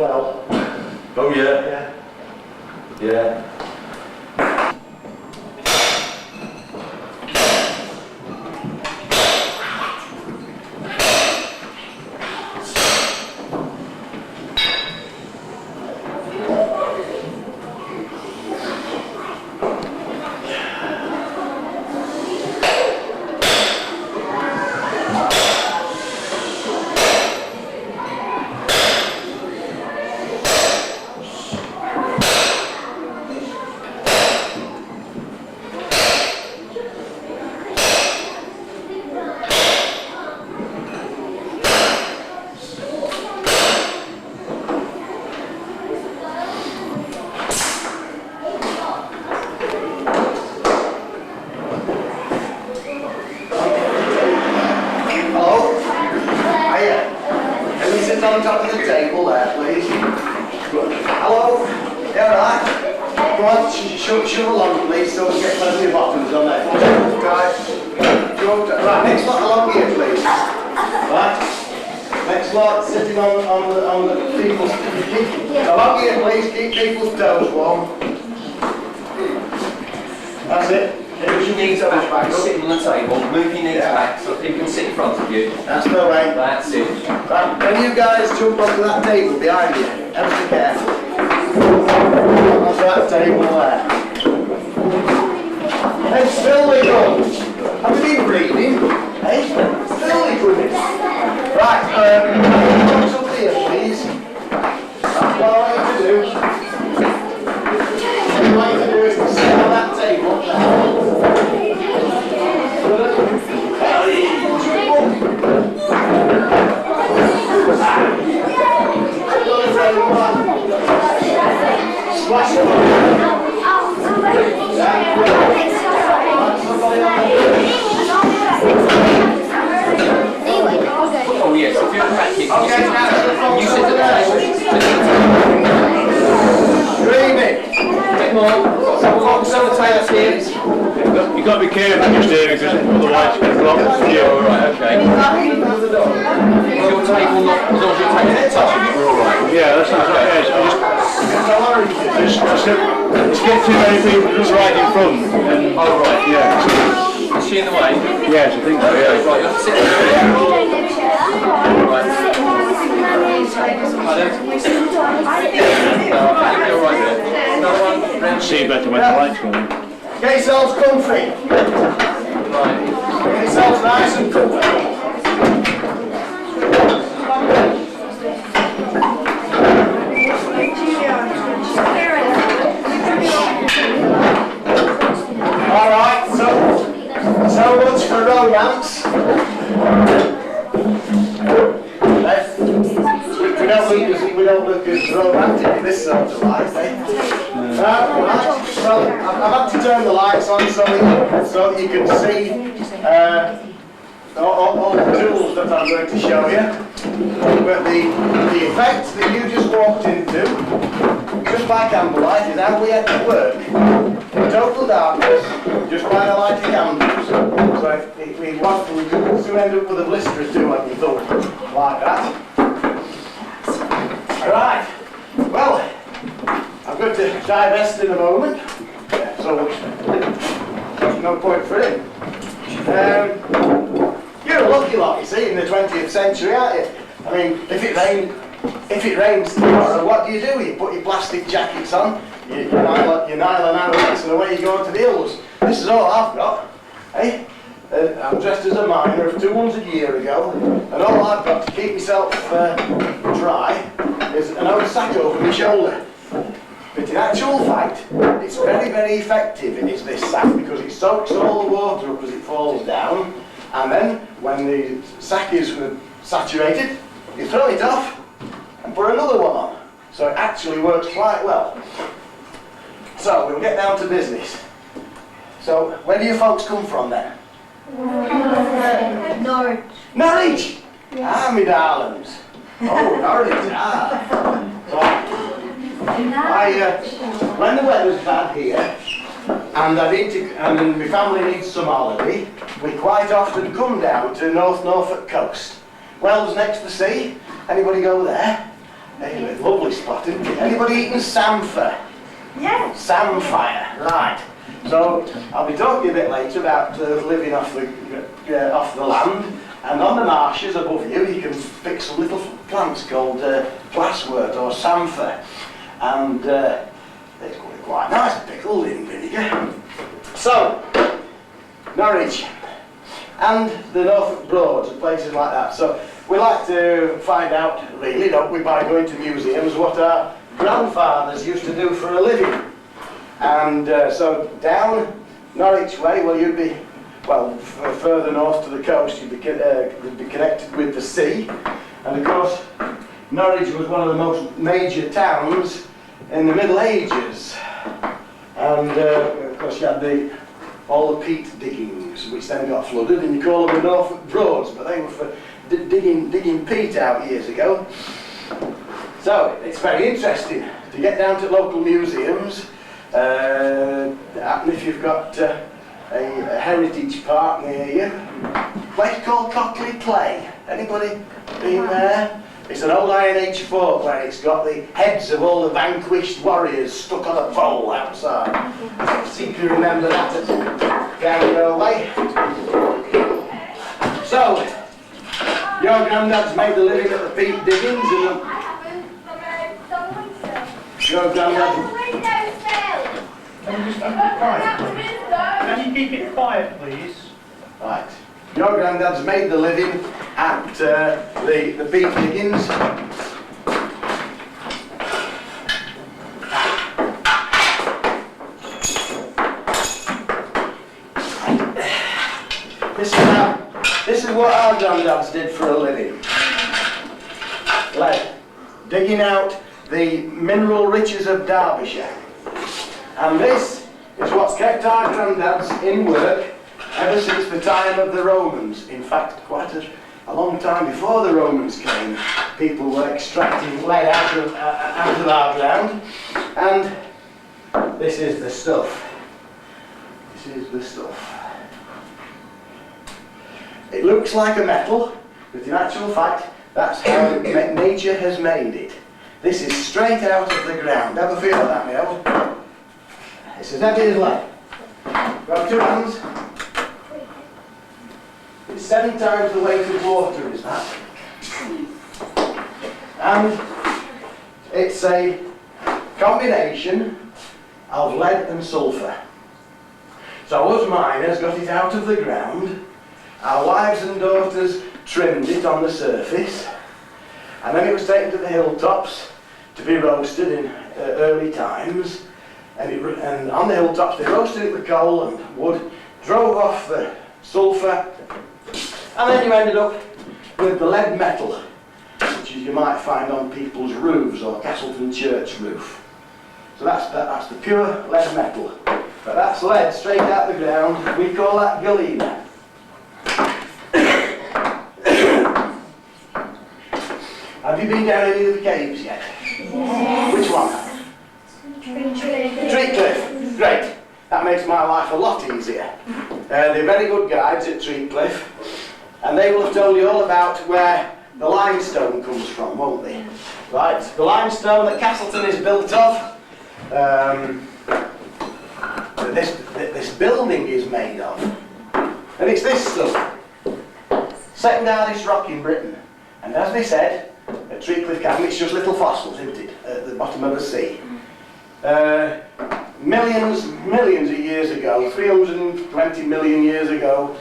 well. Oh yeah. Yeah. On top of the table there, please. Hello? Yeah, right. Go on, shove along, please, so we get plenty of options on there. Right, next lot along here, please. Right. Next lot, sitting on the people's... Along here, please, keep people's toes warm. That's it. Move your knees back, sit on the table, move your knees back so people can sit in front of you. That's the way. That's it. Right, when you guys jump onto that table behind you, ever so careful. Onto that table there. Hey, Spilly, go. Have you been breathing? Hey, Spilly, good. Right, folks up here, please. That's what I want you to do. What I want you to do is to sit on that table there. Splash it. Oh yes, if you're practicing, you sit at the table. Dreaming. Bit more. Some of the tables here. You've got to be careful when you're steering because otherwise you can block. Yeah, alright, okay. Is your table not, as long as your table's not touching it, we're alright. Yeah, that's not okay. Just get too many people just right in front. And, Oh right, yeah. Is she in the way? Yes, I think so, yeah. Right, you have to sit there. Right. You're alright there. No one round. See better when the lights go on. Get yourselves comfy. Right. Get yourselves nice and comfy. Alright, so much for romance. We don't look as romantic in this sort of life, eh? Right, so I've had to turn the lights on so that you can see all the tools that I'm going to show you. But the effect that you just walked into, just by candlelight, is how we had to work in total darkness, just by the light of candles. So if we want, we could soon end up with a blister or two on your thumb, like that. Right, well, I'm going to divest in a moment, so there's no point for him. You're a lucky lot, you see, in the 20th century, aren't you? I mean, if it rains tomorrow, what do? You put your plastic jackets on, your nylon outfits, and away you go to the hills. This is all I've got, eh? I'm dressed as a miner of 200 years ago, and all I've got to keep myself dry is an old sack over my shoulder. But in actual fact, it's very, very effective. It is this sack because it soaks all the water up as it falls down, and then when the sack is saturated, you throw it off and put another one on. So it actually works quite well. So we'll get down to business. So where do you folks come from then? Norwich. Norwich? Yes. Ah, me darlings. Oh, Norwich, when the weather's bad here, and my family needs some holiday, we quite often come down to North Norfolk coast. Wells next to sea. Anybody go there? Hey, lovely spot, isn't it? Anybody eaten samphire? Yeah. Samphire, right. So I'll be talking a bit later about living off the land, and on the marshes above you can pick some little plants called glasswort or samphire, and it's quite nice, pickled in vinegar. So, Norwich and the Norfolk Broads and places like that. So we like to find out, really, don't we, by going to museums, what our grandfathers used to do for a living. And so down Norwich way, well, you'd be, well, further north to the coast, you'd be connected with the sea. And of course, Norwich was one of the most major towns in the Middle Ages. And of course, you had all the peat diggings, which then got flooded, and you call them the Norfolk Broads, but they were for digging peat out years ago. So it's very interesting to get down to local museums. And if you've got a heritage park near you, a place called Cockley Clay. Anybody been there? It's an old Iron Age fort where it's got the heads of all the vanquished warriors stuck on a pole outside. I seem to remember that down your way. So, your granddad's made a living at the peat diggings, and your granddad. Can you just keep it quiet? Can you keep it quiet, please? Right. Your granddad's made the living at the peat diggings. This is what our granddads did for a living. Like digging out the mineral riches of Derbyshire. And this is what's kept our granddads in work ever since the time of the Romans. In fact, quite a long time before the Romans came, people were extracting lead out of our ground. And this is the stuff. This is the stuff. It looks like a metal, but in actual fact, that's how nature has made it. This is straight out of the ground. Have a feel of that, Neil. It's as heavy as lead. Got two hands. It's 7 times the weight of water, is that? And it's a combination of lead and sulphur. So us miners got it out of the ground. Our wives and daughters trimmed it on the surface, and then it was taken to the hilltops to be roasted in early times. And on the hilltops they roasted it with coal and wood, drove off the sulphur, and then you ended up with the lead metal, which you might find on people's roofs or Castleton church roof. So that's the pure lead metal. But that's lead straight out the ground. We call that galena. Have you been down any of the caves yet? Yes. Which one? Tree Cliff. Great. That makes my life a lot easier. They're very good guides at Tree Cliff, and they will have told you all about where the limestone comes from, won't they? Right. The limestone that Castleton is built of, this building is made of, and it's this stuff. Second hardest rock in Britain, and as they said at Tree Cliff Cabin, it's just little fossils, isn't it, at the bottom of the sea. Millions of years ago, 320 million years ago,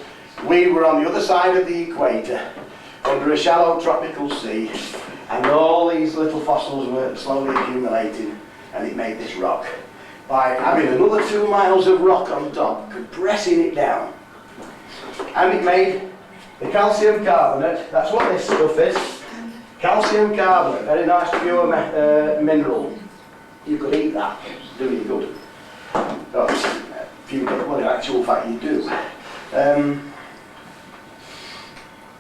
we were on the other side of the equator, under a shallow tropical sea, and all these little fossils were slowly accumulating, and it made this rock. By having another 2 miles of rock on top, compressing it down. And it made the calcium carbonate. That's what this stuff is. Calcium carbonate, very nice pure mineral. You could eat that, it's doing good. Well, in actual fact you do.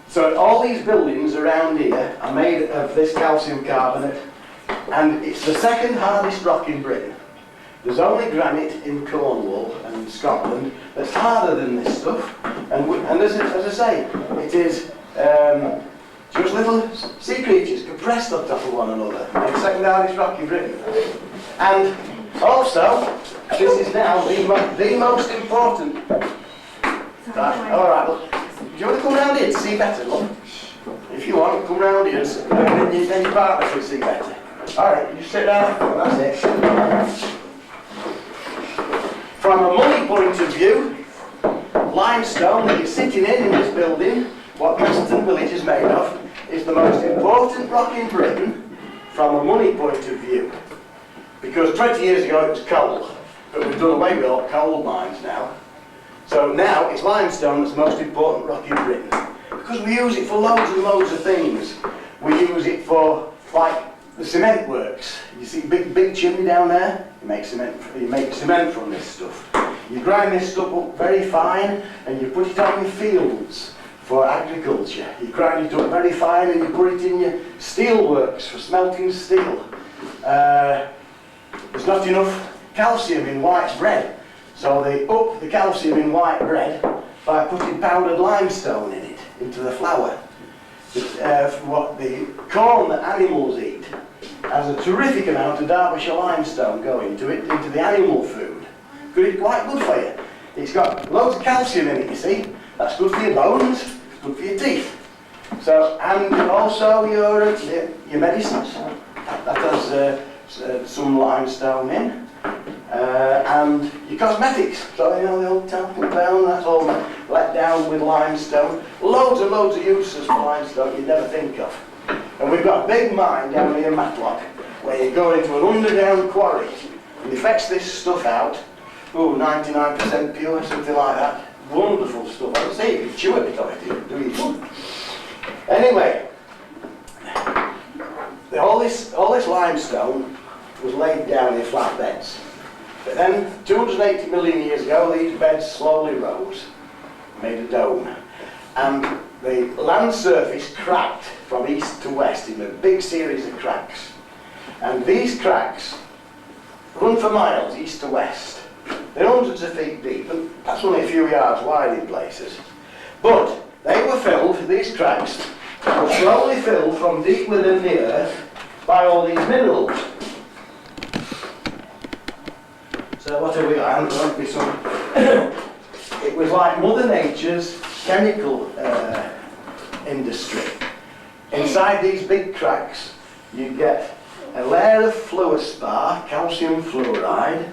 So all these buildings around here are made of this calcium carbonate, and it's the second hardest rock in Britain. There's only granite in Cornwall and Scotland that's harder than this stuff, and as I say, it is just little sea creatures compressed on top of one another. Made the second hardest rock in Britain. And also, this is now the most important. Right, alright, well, do you want to come round here to see better, love? If you want, come round here and then your partner can see better. Alright, you sit down, that's it. From a money point of view, limestone that you're sitting in this building, what Castleton Village is made of, is the most important rock in Britain from a money point of view. Because 20 years ago it was coal, but we've done away with all coal mines now. So now it's limestone that's the most important rock in Britain. Because we use it for loads and loads of things. We use it for, like, the cement works. You see big chimney down there? You make cement from this stuff. You grind this stuff up very fine and you put it on your fields for agriculture. You grind it up very fine and you put it in your steel works for smelting steel. There's not enough calcium in white bread, so they up the calcium in white bread by putting powdered limestone in it, into the flour. What the corn that animals eat has a terrific amount of Derbyshire limestone going to it, into the animal food. It's quite good for you. It's got loads of calcium in it, you see. That's good for your bones, it's good for your teeth. So, and also your medicines. That has some limestone in. And your cosmetics. So, you know, the old temple down, that's all let down with limestone. Loads and loads of uses for limestone you'd never think of. And we've got a big mine down near Matlock where you go into an underground quarry and you fetch this stuff out. Oh, 99% pure, something like that. Wonderful stuff. I would say you could chew a bit of it, do you? Anyway, all this limestone was laid down in flat beds. But then, 280 million years ago, these beds slowly rose, made a dome. And the land surface cracked from east to west in a big series of cracks. And these cracks run for miles east to west. They're hundreds of feet deep, and that's only a few yards wide in places. But they were filled, these cracks were slowly filled from deep within the earth by all these minerals. So what have we got? It was like Mother Nature's chemical industry. Inside these big cracks, you get a layer of fluorspar, calcium fluoride,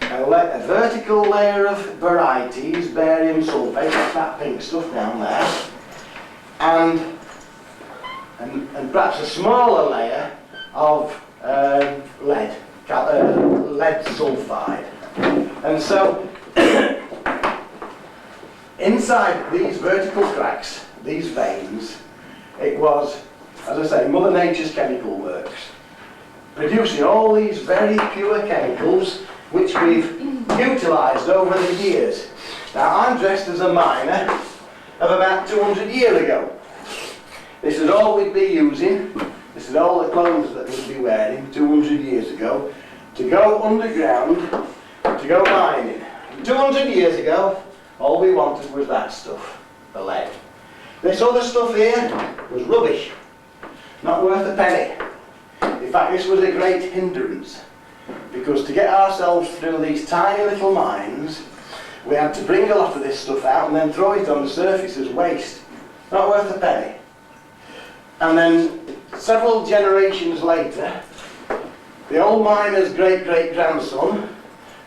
a vertical layer of barytes, barium sulfate, that's that pink stuff down there, and perhaps a smaller layer of lead sulfide. And so, inside these vertical cracks, these veins, it was, as I say, Mother Nature's chemical works, producing all these very pure chemicals which we've utilised over the years. Now, I'm dressed as a miner of about 200 years ago. This is all we'd be using, this is all the clothes that we'd be wearing 200 years ago, to go underground, to go mining. 200 years ago, all we wanted was that stuff, the lead. This other stuff here was rubbish, not worth a penny. In fact, this was a great hindrance, because to get ourselves through these tiny little mines, we had to bring a lot of this stuff out and then throw it on the surface as waste. Not worth a penny. And then, several generations later, the old miner's great-great-grandson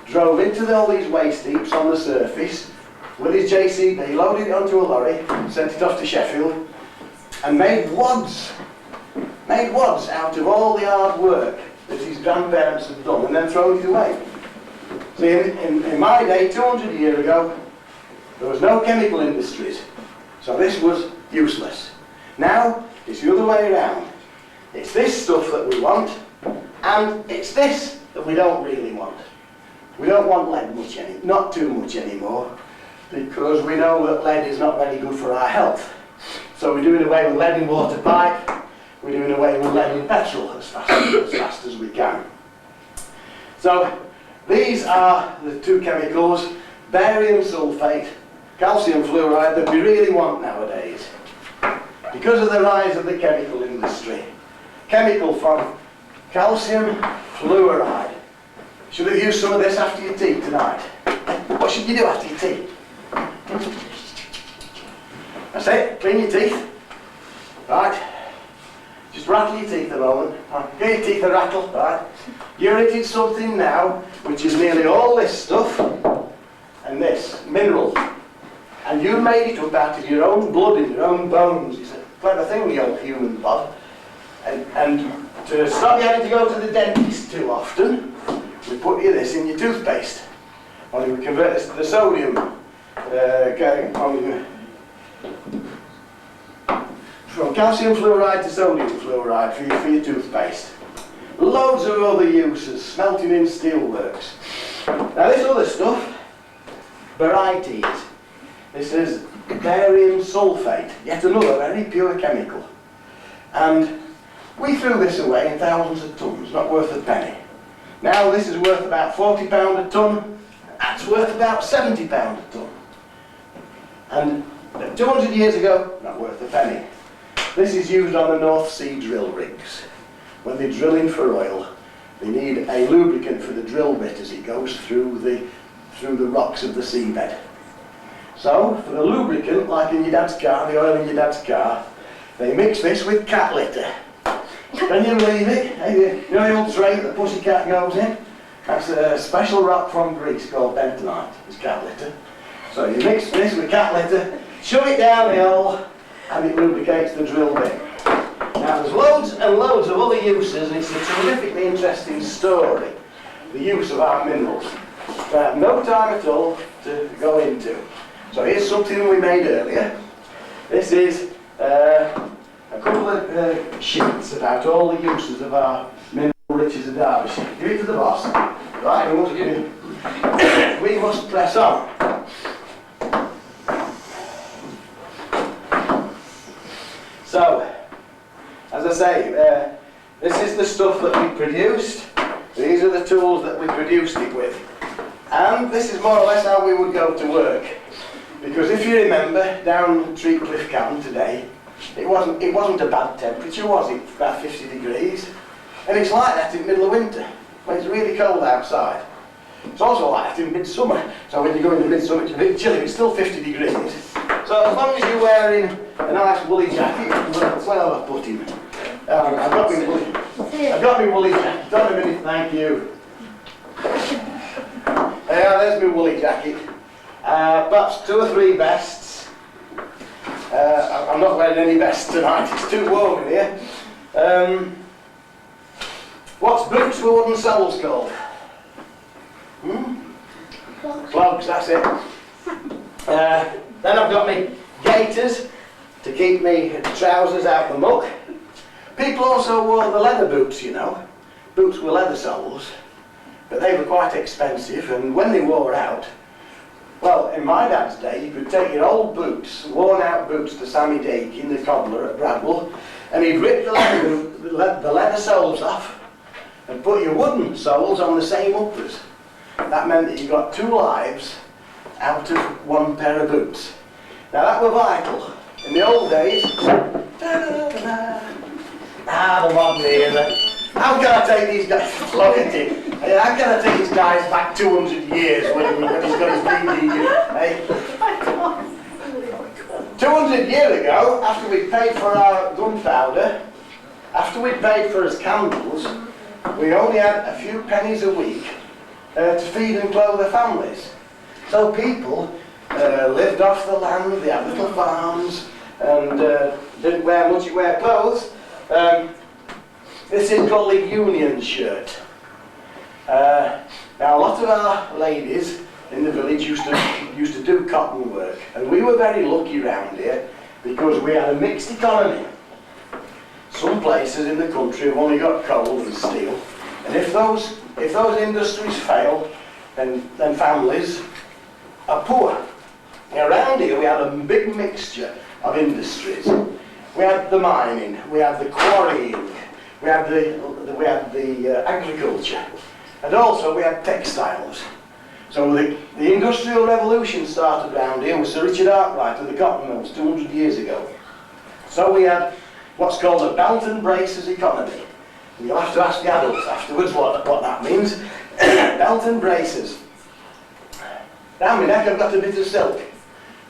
drove into all these waste heaps on the surface with his JCB, loaded it onto a lorry, sent it off to Sheffield, and made wads out of all the hard work that his grandparents had done, and then thrown it away. See, in my day, 200 years ago, there was no chemical industries, so this was useless. Now, it's the other way around. It's this stuff that we want, and it's this that we don't really want. We don't want lead much not too much anymore, because we know that lead is not very good for our health. So we're doing away with lead in water pipe, we're doing away with lead in petrol as fast as we can. So these are the two chemicals, barium sulfate, calcium fluoride, that we really want nowadays. because of the rise of the chemical industry. Chemical from calcium fluoride. Should have used some of this after your tea tonight. What should you do after your tea? That's it, clean your teeth. Right. Just rattle your teeth a moment. Get your teeth a rattle, right? You're eating something now which is nearly all this stuff and this, mineral. And you made it up out of your own blood and your own bones. It's a clever thing, the old human blood. And to stop you having to go to the dentist too often, we put you this in your toothpaste. Only we convert this to the sodium. From calcium fluoride to sodium fluoride for your toothpaste. Loads of other uses, smelting in steelworks. Now this other stuff, barites. This is barium sulfate, yet another very pure chemical. And we threw this away in thousands of tons, not worth a penny. Now this is worth about £40 a tonne, that's worth about £70 a tonne. And 200 years ago, not worth a penny. This is used on the North Sea drill rigs. When they're drilling for oil, they need a lubricant for the drill bit as it goes through the rocks of the seabed. So, for the lubricant, like in your dad's car, the oil in your dad's car, they mix this with cat litter. Can you believe it? Hey, you know the old tray that the pussycat goes in? That's a special rock from Greece called bentonite. It's cat litter. So you mix this with cat litter, shove it down the hole, and it lubricates the drill bit. Now there's loads and loads of other uses, and it's a terrifically interesting story, the use of our minerals. I have no time at all to go into. So here's something we made earlier. This is a couple of sheets about all the uses of our mineral riches of Derbyshire. Give it to the boss. Right, we must press on. So, as I say, this is the stuff that we produced. These are the tools that we produced it with. And this is more or less how we would go to work. Because if you remember, down Tree Cliff Cabin today, it wasn't a bad temperature, was it? About 50 degrees. And it's like that in the middle of winter, when it's really cold outside. It's also like that in midsummer. So when you go into midsummer, it's a bit chilly, it's still 50 degrees. So as long as you're wearing a nice woolly jacket, that's where I've put him. I've got my woolly jacket. Hold on a minute, thank you. There's my woolly jacket. Perhaps 2 or 3 vests. I'm not wearing any vests tonight, it's too warm in here. What's boots with wooden soles called? Clogs, that's it. Then I've got my gaiters to keep my trousers out the muck. People also wore the leather boots, you know. Boots with leather soles. But they were quite expensive, and when they wore out, well, in my dad's day, you could take your old boots, worn out boots to Sammy Dakin, the cobbler at Bradwell, and he'd rip the leather soles off and put your wooden soles on the same uppers. That meant that you got 2 lives out of 1 pair of boots. Now that were vital. In the old days, the modern era. How can I take these guys? Look at him. How can I take these guys back 200 years when he's got his DD? Hey? 200 years ago, after we'd paid for our gunpowder, after we'd paid for his candles, we only had a few pennies a week to feed and clothe their families. So people lived off the land, they had little farms, and didn't wear clothes. This is called a union shirt. Now a lot of our ladies in the village used to do cotton work, and we were very lucky round here because we had a mixed economy. Some places in the country have only got coal and steel, and if those industries fail, then families are poor. Now, around here we had a big mixture of industries. We had the mining, we had the quarrying, we had the agriculture, and also we had textiles. So the Industrial Revolution started around here with Sir Richard Arkwright of the cotton mills 200 years ago. So we had what's called a belt and braces economy. And you'll have to ask the adults afterwards what that means. Belt and braces. Down my neck I've got a bit of silk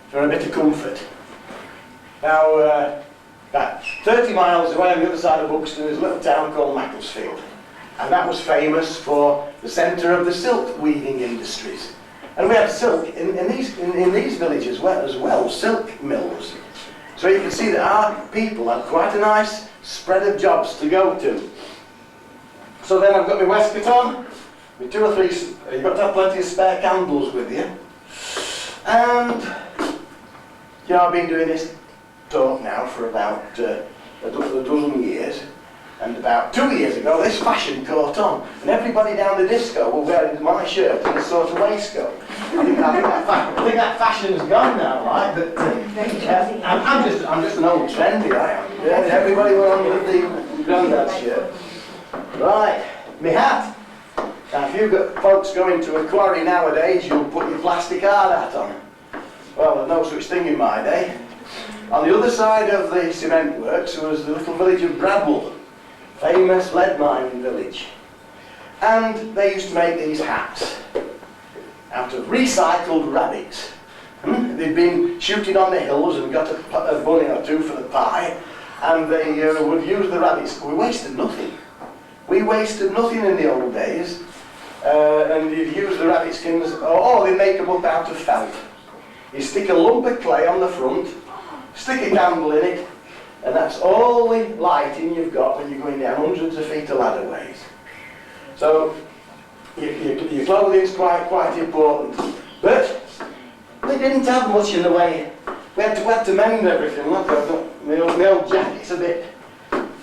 for a bit of comfort. Now, about 30 miles away on the other side of Buxton is a little town called Macclesfield. And that was famous for the centre of the silk weaving industries. And we had silk in these villages as well, silk mills. So you can see that our people had quite a nice spread of jobs to go to. So then I've got my waistcoat on, with 2 or 3, you've got to have plenty of spare candles with you. And, you know, I've been doing this talk now for about a dozen years. And about 2 years ago, this fashion caught on, and everybody down the disco were wearing my shirt and this sort of waistcoat. I think that fashion's gone now, right? But I'm just an old trendy, I am. Yeah, everybody were on with the granddad shirt. Right, me hat. Now, if you've got folks going to a quarry nowadays, you'll put your plastic hard hat on. Well, there's no such thing in my day. On the other side of the cement works was the little village of Bradwell. Famous lead mining village. And they used to make these hats out of recycled rabbits. They'd been shooting on the hills and got a bunny or two for the pie, and they would use the rabbits. We wasted nothing. We wasted nothing in the old days, and you'd use the rabbit skins, or they make them up out of felt. You stick a lump of clay on the front, stick a candle in it, and that's all the lighting you've got when you're going down hundreds of feet of ladder ways. So your clothing's quite important. But they didn't have much in the way. We had to mend everything. Look, I've got my old jacket's a bit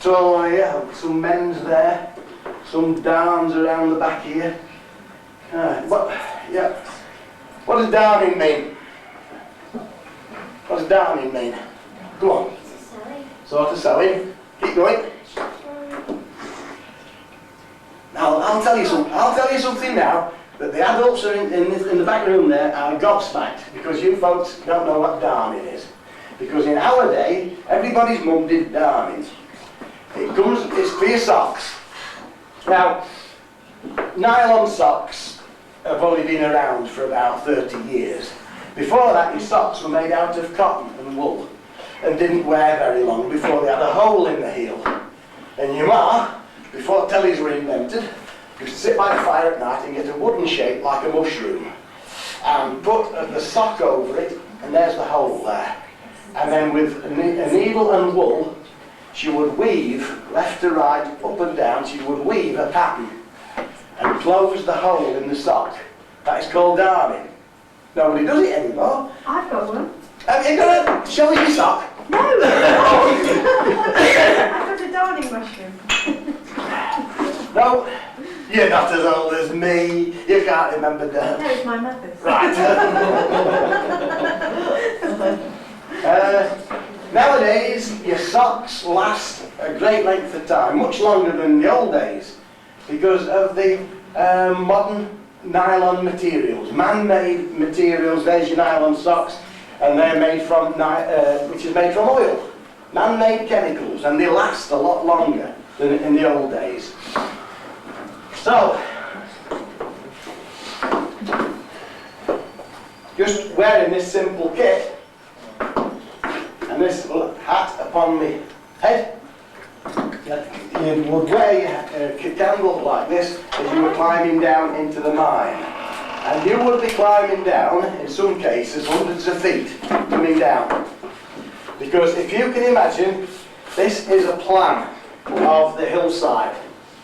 tall here. Some men's there. Some darns around the back here. What does darning mean? What does darning mean? Go on. Sort of sewing. Keep going. Now I'll tell you something now, that the adults are in the back room there are gobsmacked because you folks don't know what darning is. Because in our day, everybody's mum did darning. It's for your socks. Now, nylon socks have only been around for about 30 years. Before that, your socks were made out of cotton and wool, and didn't wear very long before they had a hole in the heel. And your ma, before tellies were invented, used to sit by the fire at night and get a wooden shape like a mushroom and put the sock over it, and there's the hole there. And then with a needle and wool, she would weave left to right, up and down. She would weave a pattern and close the hole in the sock. That is called darning. Nobody does it anymore. I've got one. Have you got a show us your sock? No! I've got a darning mushroom. No, you're not as old as me. You can't remember that. No, it's my mother's. Right. Nowadays, your socks last a great length of time, much longer than the old days, because of the modern nylon materials, man-made materials. There's your nylon socks, and they're made from which is made from oil, man-made chemicals, and they last a lot longer than in the old days. So, just wearing this simple kit and this hat upon my head, you would wear a candle like this as you were climbing down into the mine. And you would be climbing down, in some cases, hundreds of feet coming down. Because if you can imagine, this is a plan of the hillside.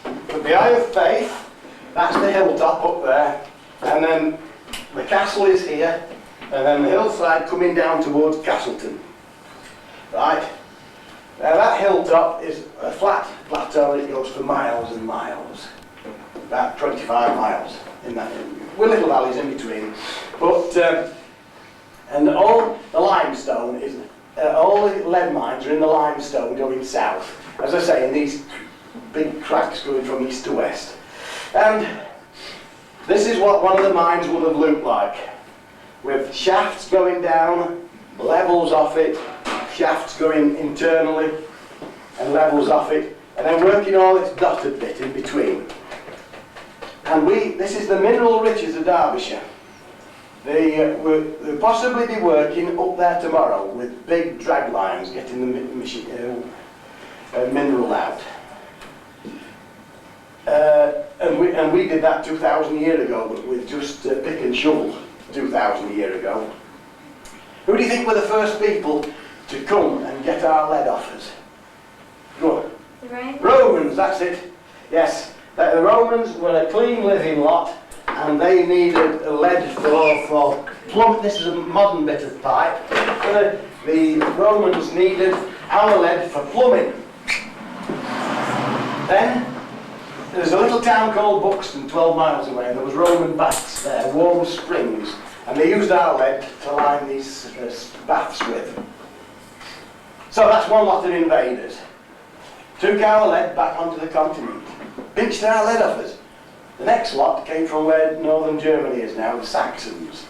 With the Eye of Faith, that's the hilltop up there, and then the castle is here, and then the hillside coming down towards Castleton. Right? Now that hilltop is a flat plateau that goes for miles and miles, about 25 miles in that, with little valleys in between. But and all the limestone is, all the lead mines are in the limestone going south. As I say, in these big cracks going from east to west. And this is what one of the mines would have looked like, with shafts going down, levels off it, shafts going internally and levels off it, and then working all its dotted bit in between. And this is the mineral riches of Derbyshire. They'll possibly be working up there tomorrow with big drag lines getting the mineral out. And we did that 2,000 years ago, but with just pick and shovel 2,000 years ago. Who do you think were the first people to come and get our lead off us? Go on. The Romans? Romans, that's it. Yes, the Romans were a clean living lot, and they needed lead for plumb. This is a modern bit of pipe. The Romans needed our lead for plumbing. Then there's a little town called Buxton, 12 miles away, and there was Roman baths there, warm springs, and they used our lead to line these baths with. So that's one lot of invaders. Took our lead back onto the continent, pinched our lead off us. The next lot came from where northern Germany is now, the Saxons.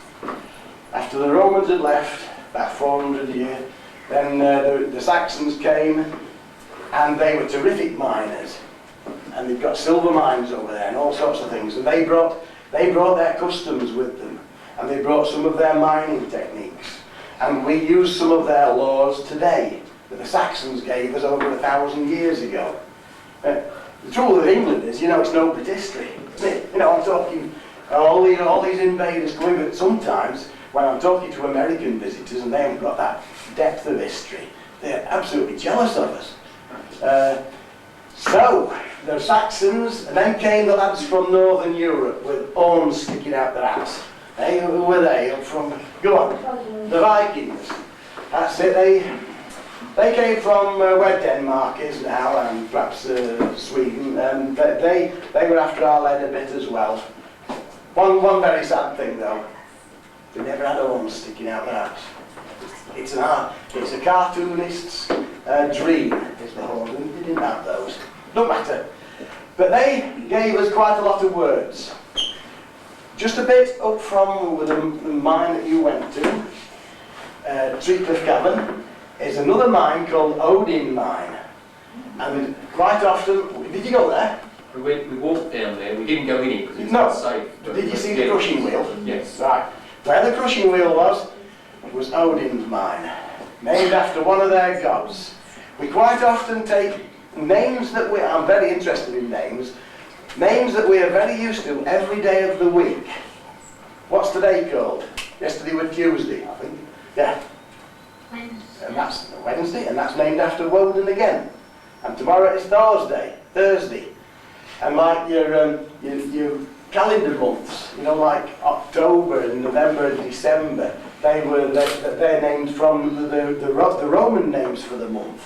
After the Romans had left, about 400 years, then the Saxons came, and they were terrific miners. And they've got silver mines over there and all sorts of things. And they brought their customs with them, and they brought some of their mining techniques. And we use some of their laws today that the Saxons gave us over 1,000 years ago. The trouble with England is, it's no bit history, isn't it? I'm talking all these invaders coming, but sometimes when I'm talking to American visitors and they haven't got that depth of history, they're absolutely jealous of us. So, the Saxons, and then came the lads from Northern Europe with horns sticking out their ass. Hey, who were they? Go on. The Vikings. That's it. They came from where Denmark is now, and perhaps Sweden, and they were after our lead a bit as well. One very sad thing though, they never had horns sticking out their ass. It's a cartoonist's dream, is the horn, and they didn't have those. Don't matter. But they gave us quite a lot of words. Just a bit up from the mine that you went to, Treecliff Cavern, is another mine called Odin Mine. And quite often, did you go there? We walked down there, we didn't go in it because it's No. not safe. Did you see the crushing wheel? Yes. Right. Where the crushing wheel was Odin's Mine, named after one of their gods. We quite often take names that I'm very interested in names that we are very used to every day of the week. What's today called? Yesterday was Tuesday, I think. Yeah. And that's Wednesday, and that's named after Woden again. And tomorrow is Thursday. And like your calendar months, like October and November and December, they're named from the Roman names for the month.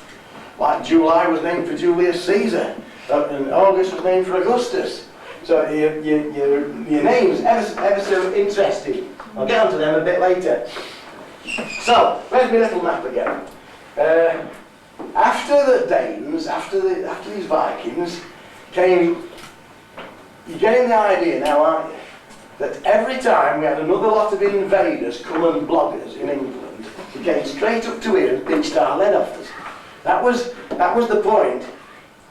Like July was named for Julius Caesar, and August was named for Augustus. So your names ever so interesting. I'll get onto them a bit later. So, where's my little map again? After the Danes, after these Vikings, you're getting the idea now, aren't you? That every time we had another lot of invaders come and block us in England, we came straight up to here and pinched our lead off us. That was the point.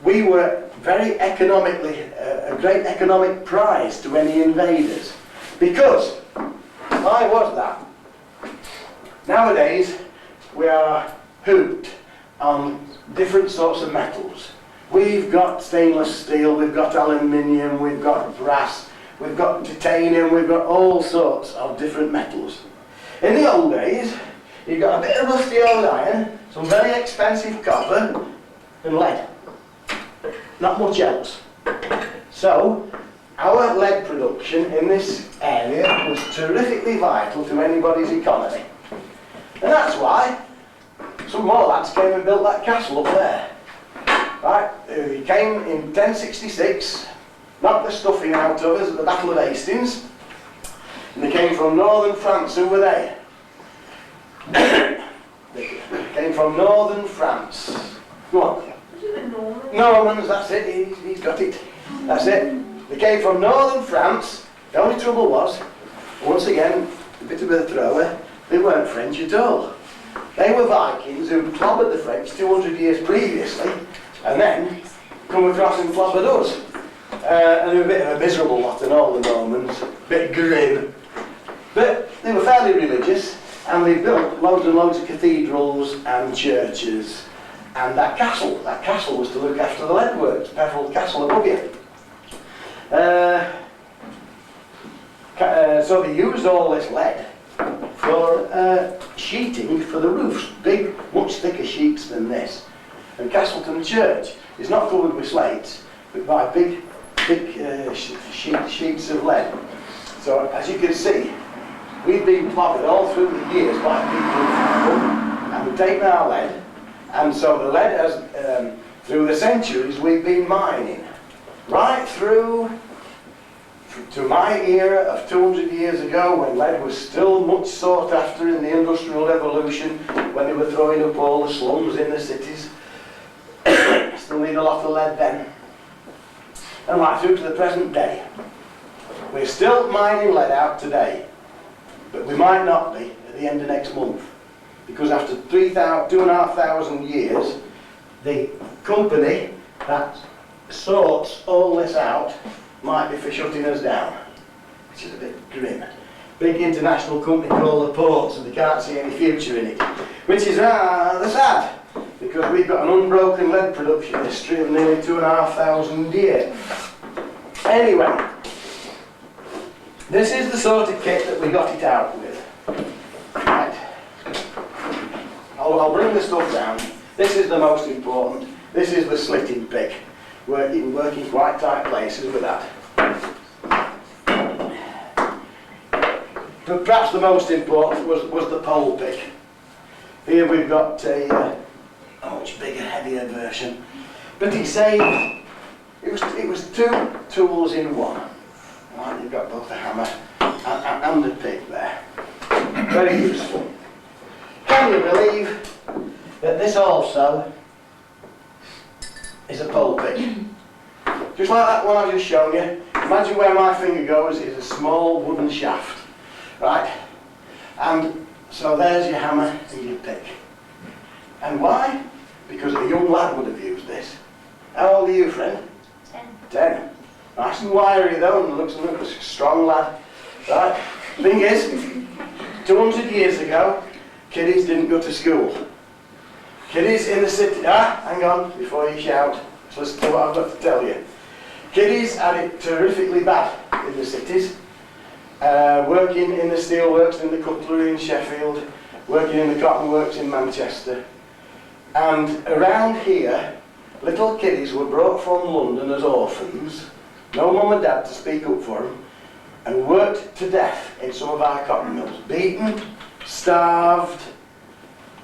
We were very economically, a great economic prize to any invaders. Because, why was that? Nowadays, we are hooked on different sorts of metals. We've got stainless steel, we've got aluminium, we've got brass, we've got titanium, we've got all sorts of different metals. In the old days, you've got a bit of rusty old iron, some very expensive copper, and lead. Not much else. So, our lead production in this area was terrifically vital to anybody's economy. And that's why some more lads came and built that castle up there. Right, he came in 1066, knocked the stuffing out of us at the Battle of Hastings, and they came from northern France. Who were they? They came from northern France. Go on. Was it the Normans? Normans, that's it, he's got it. That's it. They came from northern France. The only trouble was, once again, a bit of a thrower, they weren't French at all. They were Vikings who clobbered the French 200 years previously, and then come across and clobbered us. And they were a bit of a miserable lot and all the Normans, a bit grim. But they were fairly religious, and they built loads and loads of cathedrals and churches. And that castle was to look after the lead works, Peffold Castle above you. So they used all this lead for sheeting for the roofs, big, much thicker sheets than this. And Castleton Church is not covered with slates, but by big sheets of lead. So as you can see, we've been clobbered all through the years by people, and we've taken our lead, and so the lead has, through the centuries, we've been mining, right through to my era of 200 years ago, when lead was still much sought after in the Industrial Revolution, when they were throwing up all the slums in the cities. Still need a lot of lead then. And right through to the present day. We're still mining lead out today, but we might not be at the end of next month, because after 2,500 years, the company that sorts all this out might be for shutting us down, which is a bit grim. Big international company called the Ports, and they can't see any future in it, which is rather sad, because we've got an unbroken lead production history of nearly 2,500 years. Anyway, this is the sort of kit that we got it out with. Right. I'll bring the stuff down. This is the most important. This is the slitting pick. Working quite tight places with that. But perhaps the most important was the pole pick. Here we've got a much bigger, heavier version. But it saved, it was two tools in one. Right, you've got both the hammer and the pick there. Very useful. Can you believe that this also is a pole pick? Just like that one I've just shown you. Imagine where my finger goes is a small wooden shaft. Right? And so there's your hammer and your pick. And why? Because a young lad would have used this. How old are you, friend? 10. Nice and wiry though, and looks like a strong lad. Right? Thing is, 200 years ago, kiddies didn't go to school. Kiddies in the city, hang on, before you shout, just listen to what I've got to tell you. Kiddies had it terrifically bad in the cities, working in the steelworks and the cutlery in Sheffield, working in the cotton works in Manchester. And around here, little kiddies were brought from London as orphans, no mum and dad to speak up for them, and worked to death in some of our cotton mills. Beaten, starved,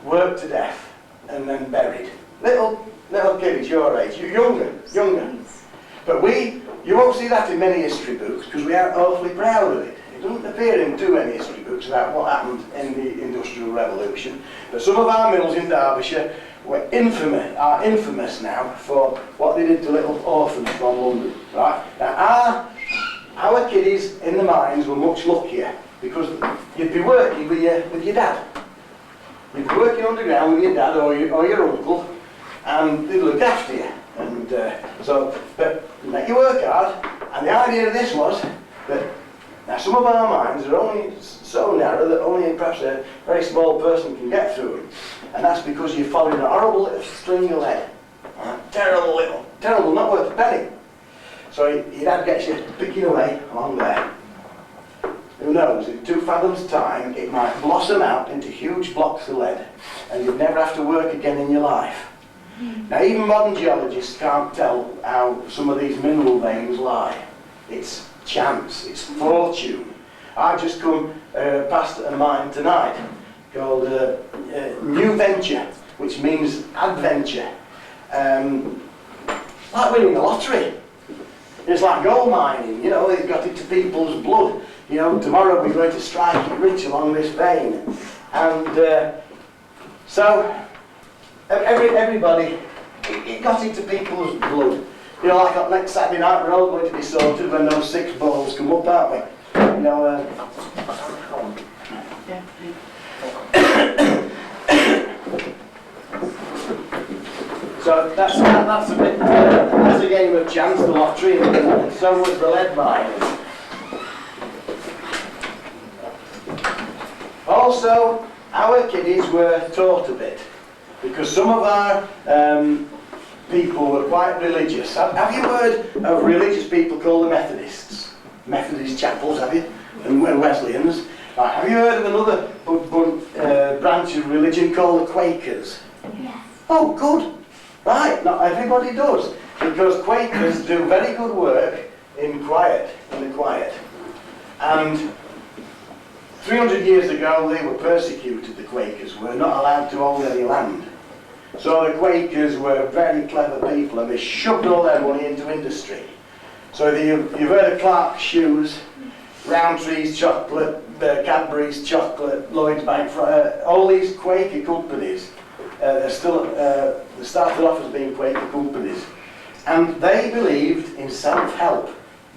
worked to death, and then buried. Little kiddies your age, younger. But you won't see that in many history books, because we aren't awfully proud of it. It doesn't appear in too many history books about what happened in the Industrial Revolution. But some of our mills in Derbyshire are infamous now for what they did to little orphans from London. Right? Now our kiddies in the mines were much luckier, because you'd be working with your dad. You'd be working underground with your dad or your uncle, and they'd look after you. And but they make you work hard. And the idea of this was that now some of our mines are only so narrow that only perhaps a very small person can get through them. And that's because you're following a horrible little string of lead. Terrible, not worth a penny. So your dad gets you picking away along there. Who knows, in 2 fathoms time it might blossom out into huge blocks of lead, and you'd never have to work again in your life. Now even modern geologists can't tell how some of these mineral veins lie. It's chance, it's fortune. I've just come past a mine tonight called New Venture, which means adventure. Like winning the lottery. It's like gold mining, you know, they've got into people's blood. You know, tomorrow we're going to strike it rich along this vein. And so everybody, it got into people's blood. You know, like next Saturday night we're all going to be sorted when those 6 balls come up, aren't we? You know, So that's a bit, that's a game of chance, the lottery, and so was the lead mining. Also, our kiddies were taught a bit, because some of our people were quite religious. Have you heard of religious people called the Methodists? Methodist chapels, have you? And Wesleyans. Right, have you heard of another branch of religion called the Quakers? Yes. Oh, good. Right, not everybody does, because Quakers do very good work in the quiet. And 300 years ago, they were persecuted, the Quakers were not allowed to own any land. So the Quakers were very clever people, and they shoved all their money into industry. So you've heard of Clark's shoes, Rowntree's chocolate, Cadbury's chocolate, Lloyd's Bank, all these Quaker companies. They started off as being Quaker companies, and they believed in self-help.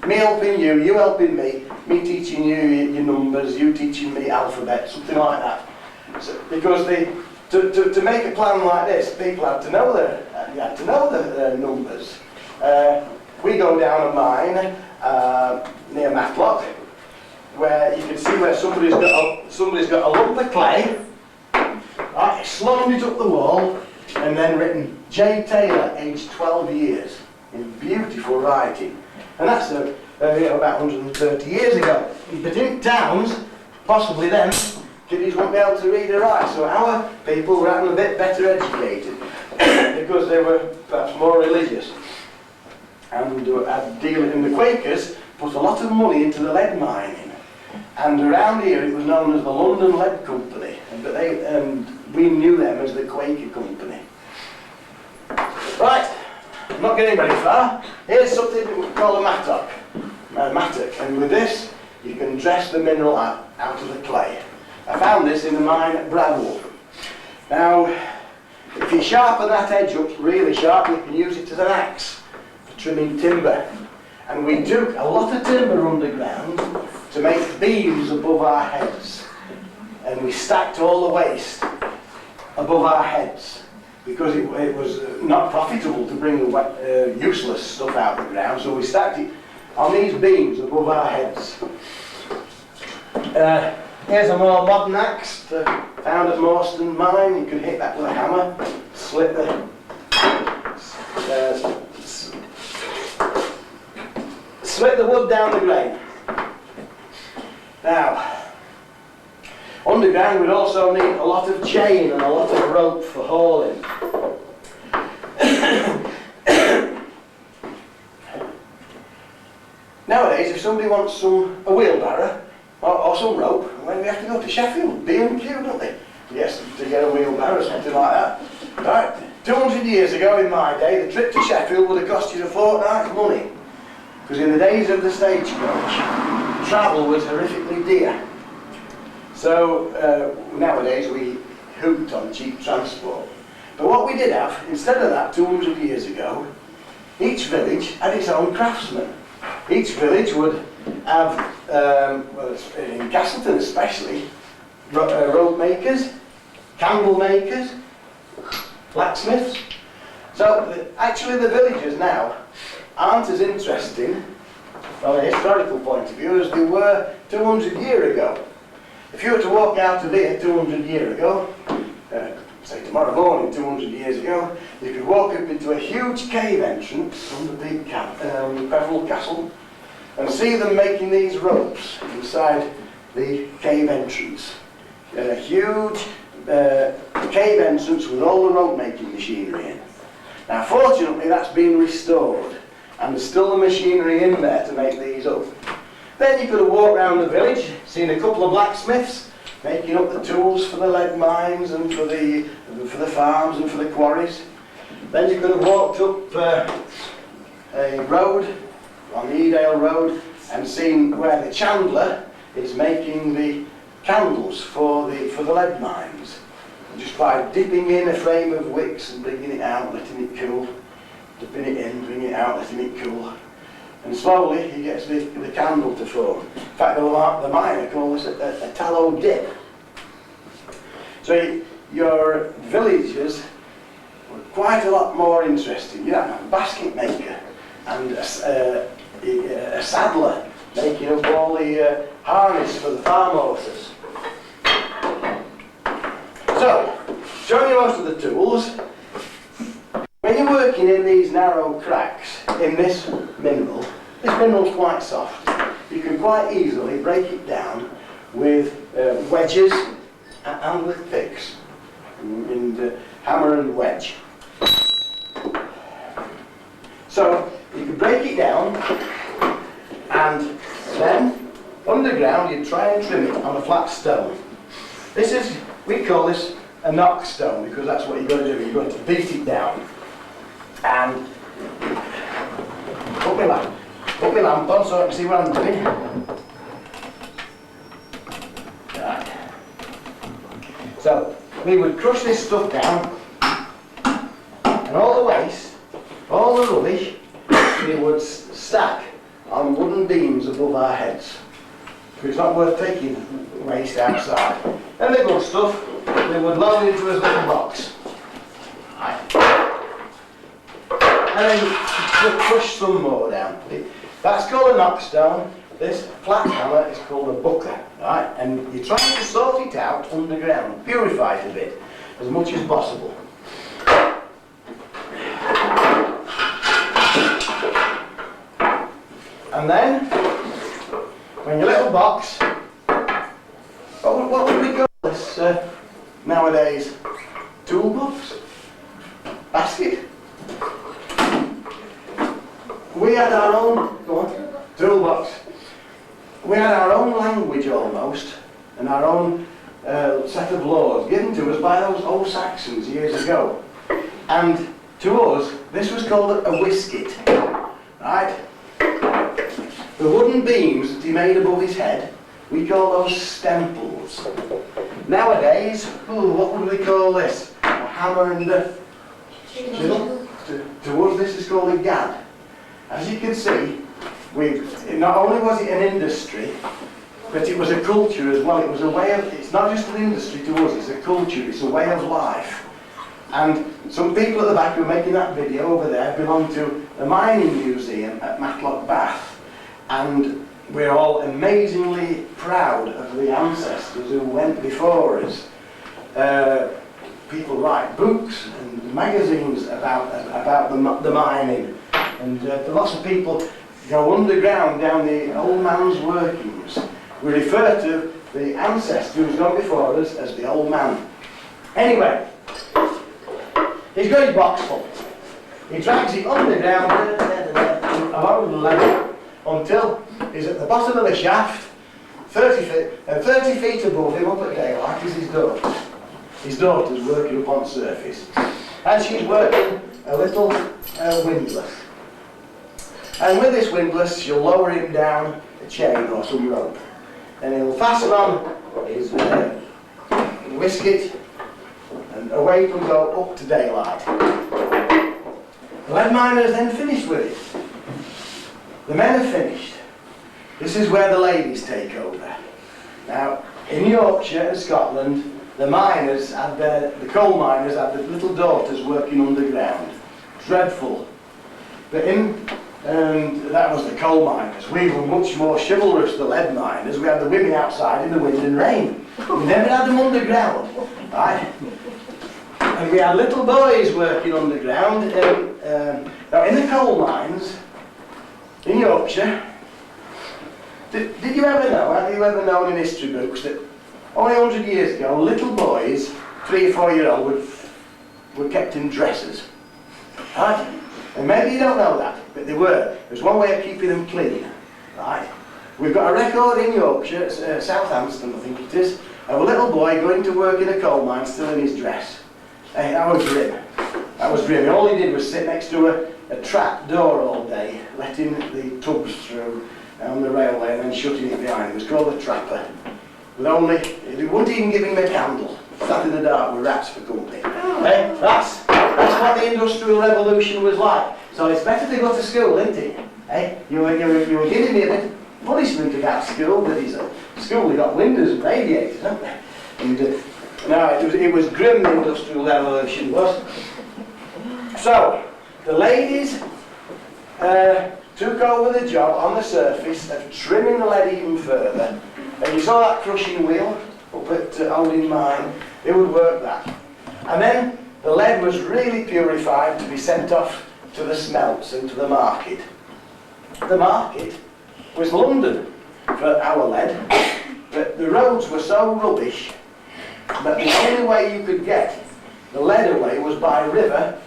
Me helping you, you helping me teaching you your numbers, you teaching me alphabet, something like that. So, because to make a plan like this, people had to know their numbers. We go down a mine near Matlock, where you can see where somebody's got a lump of clay. Right, slammed it up the wall, and then written J. Taylor, aged 12 years, in beautiful writing. And that's about 130 years ago. But in towns, possibly then, kiddies won't be able to read or write. So our people were a bit better educated, because they were perhaps more religious. And the Quakers put a lot of money into the lead mining. And around here it was known as the London Lead Company, and we knew them as the Quaker Company. Right, I'm not getting very far. Here's something that we call a mattock, and with this you can dress the mineral out of the clay. I found this in a mine at Bradwell. Now, if you sharpen that edge up really sharp, you can use it as an axe for trimming timber. And we took a lot of timber underground to make beams above our heads, and we stacked all the waste above our heads, because it was not profitable to bring the useless stuff out of the ground, so we stacked it on these beams above our heads. Here's a more modern axe found at Morstan Mine. You can hit that with a hammer, slit the wood down the grain. Now, underground we'd also need a lot of chain and a lot of rope for hauling. Nowadays, if somebody wants a wheelbarrow or some rope, well, we have to go to Sheffield, B&Q, don't they? Yes, to get a wheelbarrow or something like that. Right, 200 years ago in my day, the trip to Sheffield would have cost you a fortnight's money. Because in the days of the stagecoach, travel was horrifically dear. So nowadays we hooped on cheap transport. But what we did have, instead of that 200 years ago, each village had its own craftsman. Each village would have, in Castleton especially, rope makers, candle makers, blacksmiths. So actually the villagers now aren't as interesting from a historical point of view as they were 200 years ago. If you were to walk out of here 200 years ago, say tomorrow morning 200 years ago, you could walk up into a huge cave entrance on the big Peveril Castle and see them making these ropes inside the cave entrance. A huge cave entrance with all the rope making machinery in. Now fortunately that's been restored, and there's still the machinery in there to make these up. Then you could have walked around the village, seen a couple of blacksmiths making up the tools for the lead mines and for the farms and for the quarries. Then you could have walked up a road, on the Edale Road, and seen where the chandler is making the candles for the lead mines. Just by dipping in a frame of wicks and bringing it out, letting it cool. Dipping it in, bringing it out, letting it cool. And slowly he gets the candle to form. In fact, the miner calls this a tallow dip. So your villagers were quite a lot more interesting. You have a basket maker and a saddler making up all the harness for the farm horses. So, showing you most of the tools. When you're working in these narrow cracks in this mineral's quite soft. You can quite easily break it down with wedges and with picks, and hammer and wedge. So you can break it down, and then underground you try and trim it on a flat stone. We call this a knock stone because that's what you're going to do. You're going to beat it down. And put my lamp on so I can see what I'm doing. Right. So we would crush this stuff down, and all the waste, all the rubbish, we would stack on wooden beams above our heads. Because it's not worth taking waste outside. And the good stuff, we would load into a little box. Right. And then we'll push some more down. That's called a knockstone. This flat hammer is called a bucker, right? And you're trying to sort it out underground, purify it a bit, as much as possible. And then, when your little box, what would we call this nowadays? Toolbox? Basket? We had our own, toolbox. We had our own language almost, and our own set of laws given to us by those old Saxons years ago. And to us, this was called a whisket, right? The wooden beams that he made above his head, we call those stemples. Nowadays, what would we call this? A hammer and a chisel? To us, this is called a gad. As you can see, not only was it an industry, but it was a culture as well. It was a way of, it's not just an industry to us, it's a culture, it's a way of life. And some people at the back who are making that video over there belong to the mining museum at Matlock Bath. And we're all amazingly proud of the ancestors who went before us. People write books and magazines about the mining. And lots of people go underground down the old man's workings. We refer to the ancestor who's gone before us as the old man. Anyway, he's got his box full. He drags it underground along the level until he's at the bottom of the shaft, 30 feet above him up at daylight is his daughter. His daughter's working up on the surface. And she's working a little windlass. And with this windlass, she'll lower him down a chain or some rope. And he'll fasten on his whisket, and away he'll go up to daylight. The lead miners then finished with it. The men are finished. This is where the ladies take over. Now, in Yorkshire and Scotland, the miners had the coal miners had the little daughters working underground. Dreadful. But and that was the coal miners. We were much more chivalrous, the lead miners. We had the women outside in the wind and rain. We never had them underground, right? And we had little boys working underground. Now in the coal mines, in Yorkshire, did you ever know, have you ever known in history books that only 100 years ago, little boys, 3 or 4 year old, were kept in dressers, right? And maybe you don't know that, but they were. There's one way of keeping them clean, right? We've got a record in Yorkshire, Southampton I think it is, of a little boy going to work in a coal mine still in his dress. Hey, that was grim. That was grim. All he did was sit next to a trap door all day, letting the tubs through on the railway and then shutting it behind. It was called a trapper. With only, they wouldn't even give him a candle. Sat in the dark with rats for company. Hey, that's what the Industrial Revolution was like. So it's better to go to school, isn't it? Hey, you were giving me a bit of punishment about school, but it's a school we got windows and radiators, haven't we? And no, it was grim, the Industrial Revolution was. So, the ladies took over the job on the surface of trimming the lead even further. And you saw that crushing wheel up at Olding Mine, they would work that. And then the lead was really purified to be sent off to the smelts and to the market. The market was London for our lead, but the roads were so rubbish that the only way you could get the lead away was by river,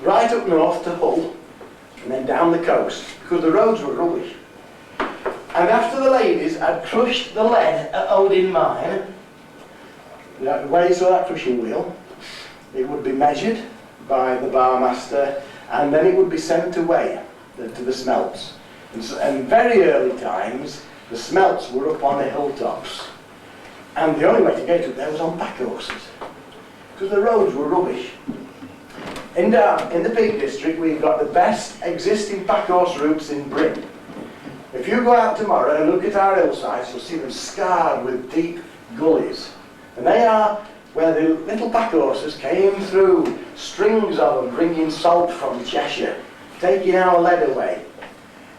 right up north to Hull, and then down the coast, because the roads were rubbish. And after the ladies had crushed the lead at Olding Mine, the way you saw that crushing wheel, it would be measured by the barmaster, and then it would be sent away to the smelts. And very early times, the smelts were up on the hilltops, and the only way to get up there was on pack horses, because the roads were rubbish. In the Peak District, we've got the best existing pack horse routes in Britain. If you go out tomorrow and look at our hillsides, you'll see them scarred with deep gullies. And they are where the little pack horses came through, strings of them bringing salt from Cheshire, taking our lead away.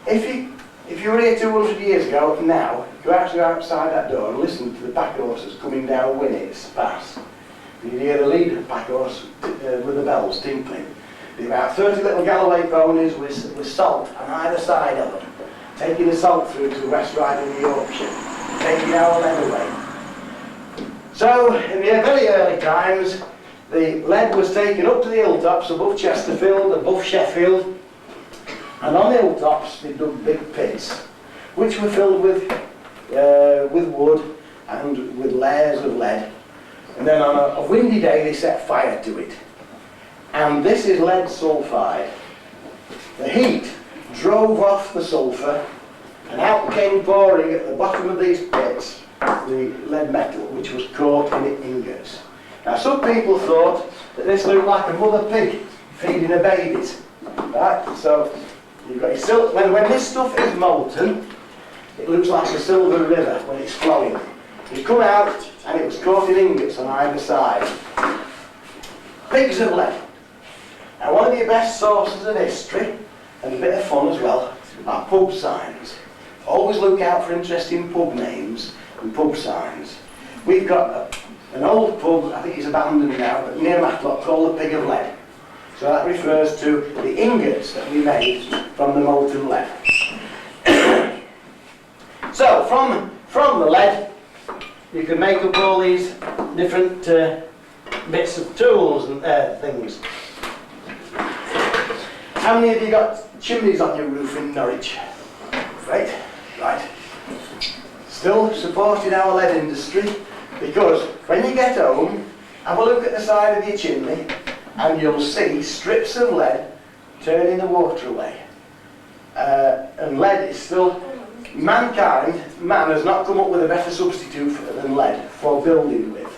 If you were here 200 years ago, now, go actually outside that door and listen to the pack horses coming down Winnitt's Pass. You'd hear the lead of the pack horse with the bells tinkling. There'd be about 30 little Galloway ponies with salt on either side of them, taking the salt through to the West Riding of Yorkshire, taking our lead away. So, in the very early times, the lead was taken up to the hilltops above Chesterfield, above Sheffield, and on the hilltops they dug big pits, which were filled with wood and with layers of lead. And then on a windy day they set fire to it. And this is lead sulphide. The heat drove off the sulphur, and out came pouring at the bottom of these pits the lead metal, which was caught in ingots. Now some people thought that this looked like a mother pig feeding her babies. Right? So you've got your when this stuff is molten, it looks like a silver river when it's flowing. You come out and it was caught in ingots on either side. Pigs of lead. Now one of your best sources of history, and a bit of fun as well, are pub signs. Always look out for interesting pub names and pub signs. We've got an old pub, I think it's abandoned now, but near Matlock, called the Pig of Lead. So that refers to the ingots that we made from the molten lead. So from the lead, you can make up all these different bits of tools and things. How many of you got chimneys on your roof in Norwich? Right? Right. Still supporting our lead industry, because when you get home, have a look at the side of your chimney and you'll see strips of lead turning the water away. And lead is still, man has not come up with a better substitute than lead for building with.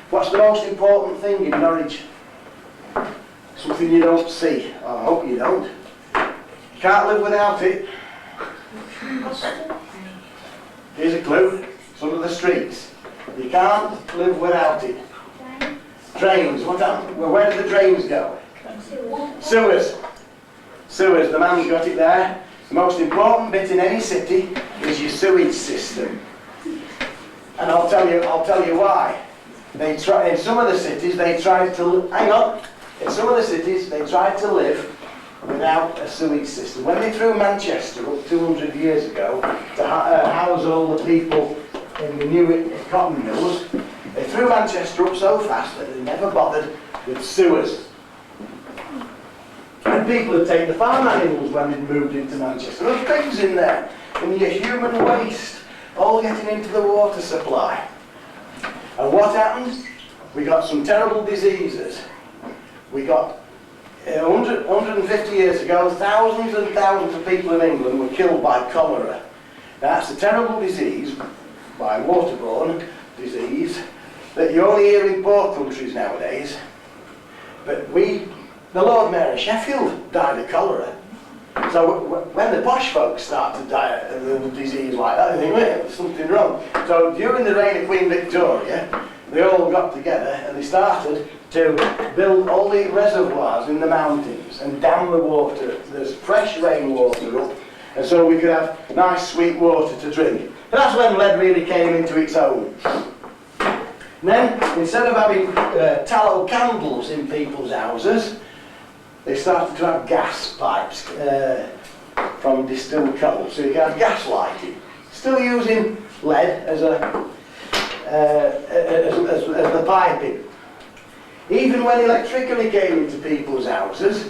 What's the most important thing in Norwich? Something you don't see. Oh, I hope you don't. You can't live without it. Here's a clue. Some of the streets. You can't live without it. Drains. What happened? Well, where do the drains go? Sewers. Sewers. The man's got it there. The most important bit in any city is your sewage system. And I'll tell you why. In some of the cities they tried to In some of the cities they tried to live without a sewage system. When they threw Manchester up 200 years ago to house all the people in the new cotton mills, they threw Manchester up so fast that they never bothered with sewers. And people would take the farm animals when they moved into Manchester. There were pigs in there, and your human waste, all getting into the water supply. And what happened? We got some terrible diseases. We got 150 years ago, thousands and thousands of people in England were killed by cholera. Now, that's a terrible disease, by waterborne disease, that you only hear in poor countries nowadays. But the Lord Mayor of Sheffield died of cholera. So when the posh folks start to die of a disease like that, they think, well, there's something wrong. So during the reign of Queen Victoria, they all got together and they started to build all the reservoirs in the mountains and dam the water. There's fresh rainwater up, and so we could have nice sweet water to drink. And that's when lead really came into its own. And then, instead of having tallow candles in people's houses, they started to have gas pipes from distilled coal, so you can have gas lighting. Still using lead as the piping. Even when electricity came into people's houses,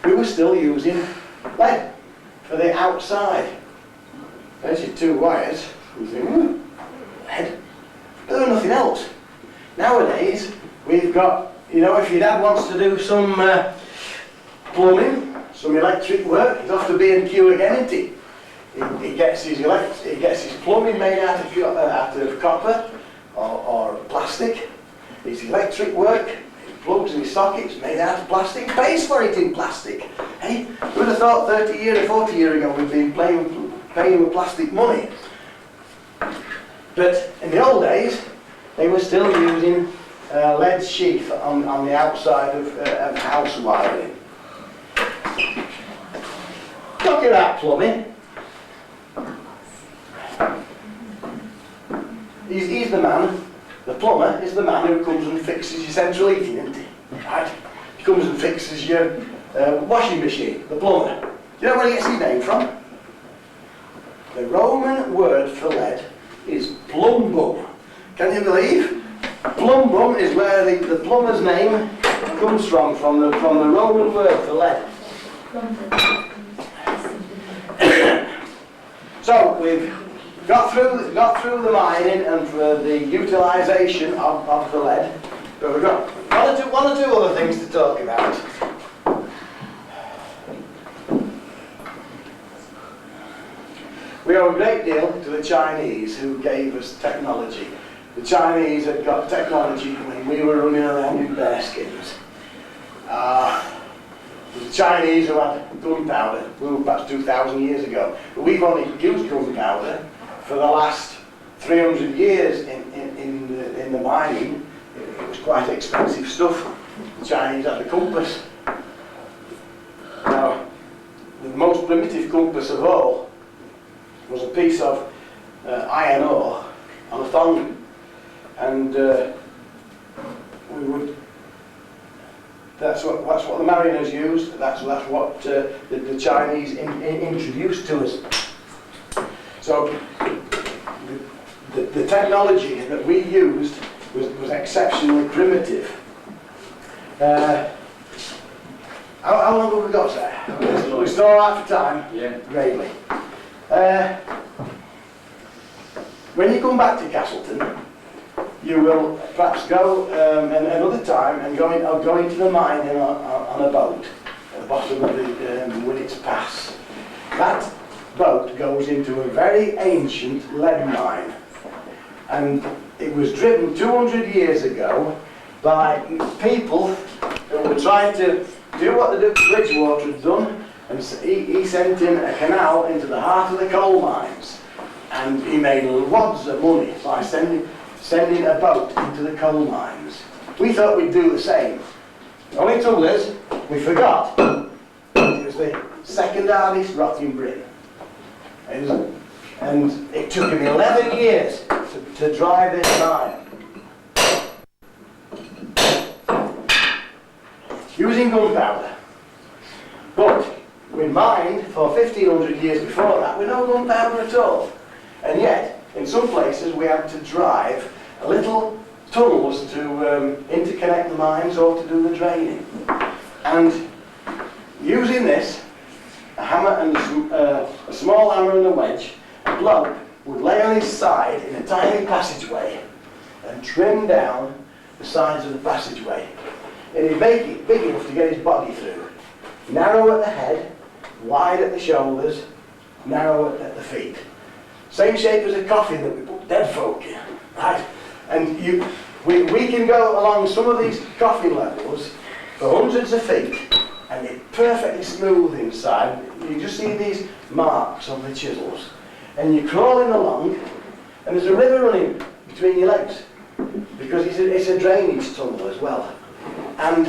we were still using lead for the outside. There's your two wires. You think, lead? But there's nothing else. Nowadays, we've got, you know, if your dad wants to do some plumbing, some electric work, he's off to B&Q again, isn't he? He gets his plumbing made out of copper or plastic. His electric work, he plugs in his sockets made out of plastic, he pays for it in plastic. Hey, who would have thought 30 years or 40 years ago we'd been paying with plastic money? But in the old days, they were still using lead sheath on the outside of house wiring. Look at that plumbing. He's the man, the plumber is the man who comes and fixes your central heating, isn't he? Right? He comes and fixes your washing machine, the plumber. Do you know where he gets his name from? The Roman word for lead is plumbum. Can you believe? Plumbum is where the plumber's name comes from the Roman word for lead. So we've got through the mining and for the utilisation of the lead, but we've got one or two other things to talk about. We owe a great deal to the Chinese who gave us technology. The Chinese had got technology when we were running around in bearskins. The Chinese who had gunpowder, perhaps 2,000 years ago. But we've only used gunpowder for the last 300 years in the mining. It was quite expensive stuff. The Chinese had the compass. Now, the most primitive compass of all was a piece of iron ore on a thong, and we would. That's what the mariners used. That's what the Chinese introduced to us. So the technology that we used was exceptionally primitive. How long have we got, sir? We're still all right for time? Yeah. Greatly. When you come back to Castleton, you will perhaps go another time and go into the mine on a boat at the bottom of the Woodall Pass. That boat goes into a very ancient lead mine, and it was driven 200 years ago by people who were trying to do what the Duke of Bridgewater had done, and he sent in a canal into the heart of the coal mines, and he made wads of money by sending a boat into the coal mines. We thought we'd do the same. Only trouble is, we forgot it was the second hardest rock in Britain. And it took him 11 years to drive this mine. Using gunpowder. But we mined for 1,500 years before that with no gunpowder at all. And yet, in some places we had to drive little tunnels to interconnect the mines or to do the draining. And using this, a hammer and a small hammer and a wedge, a bloke would lay on his side in a tiny passageway and trim down the sides of the passageway. And he'd make it big enough to get his body through. Narrow at the head, wide at the shoulders, narrow at the feet. Same shape as a coffin that we put dead folk in, right? And we can go along some of these coffin levels for hundreds of feet, and it's perfectly smooth inside. You just see these marks on the chisels. And you're crawling along, and there's a river running between your legs, because it's a drainage tunnel as well. And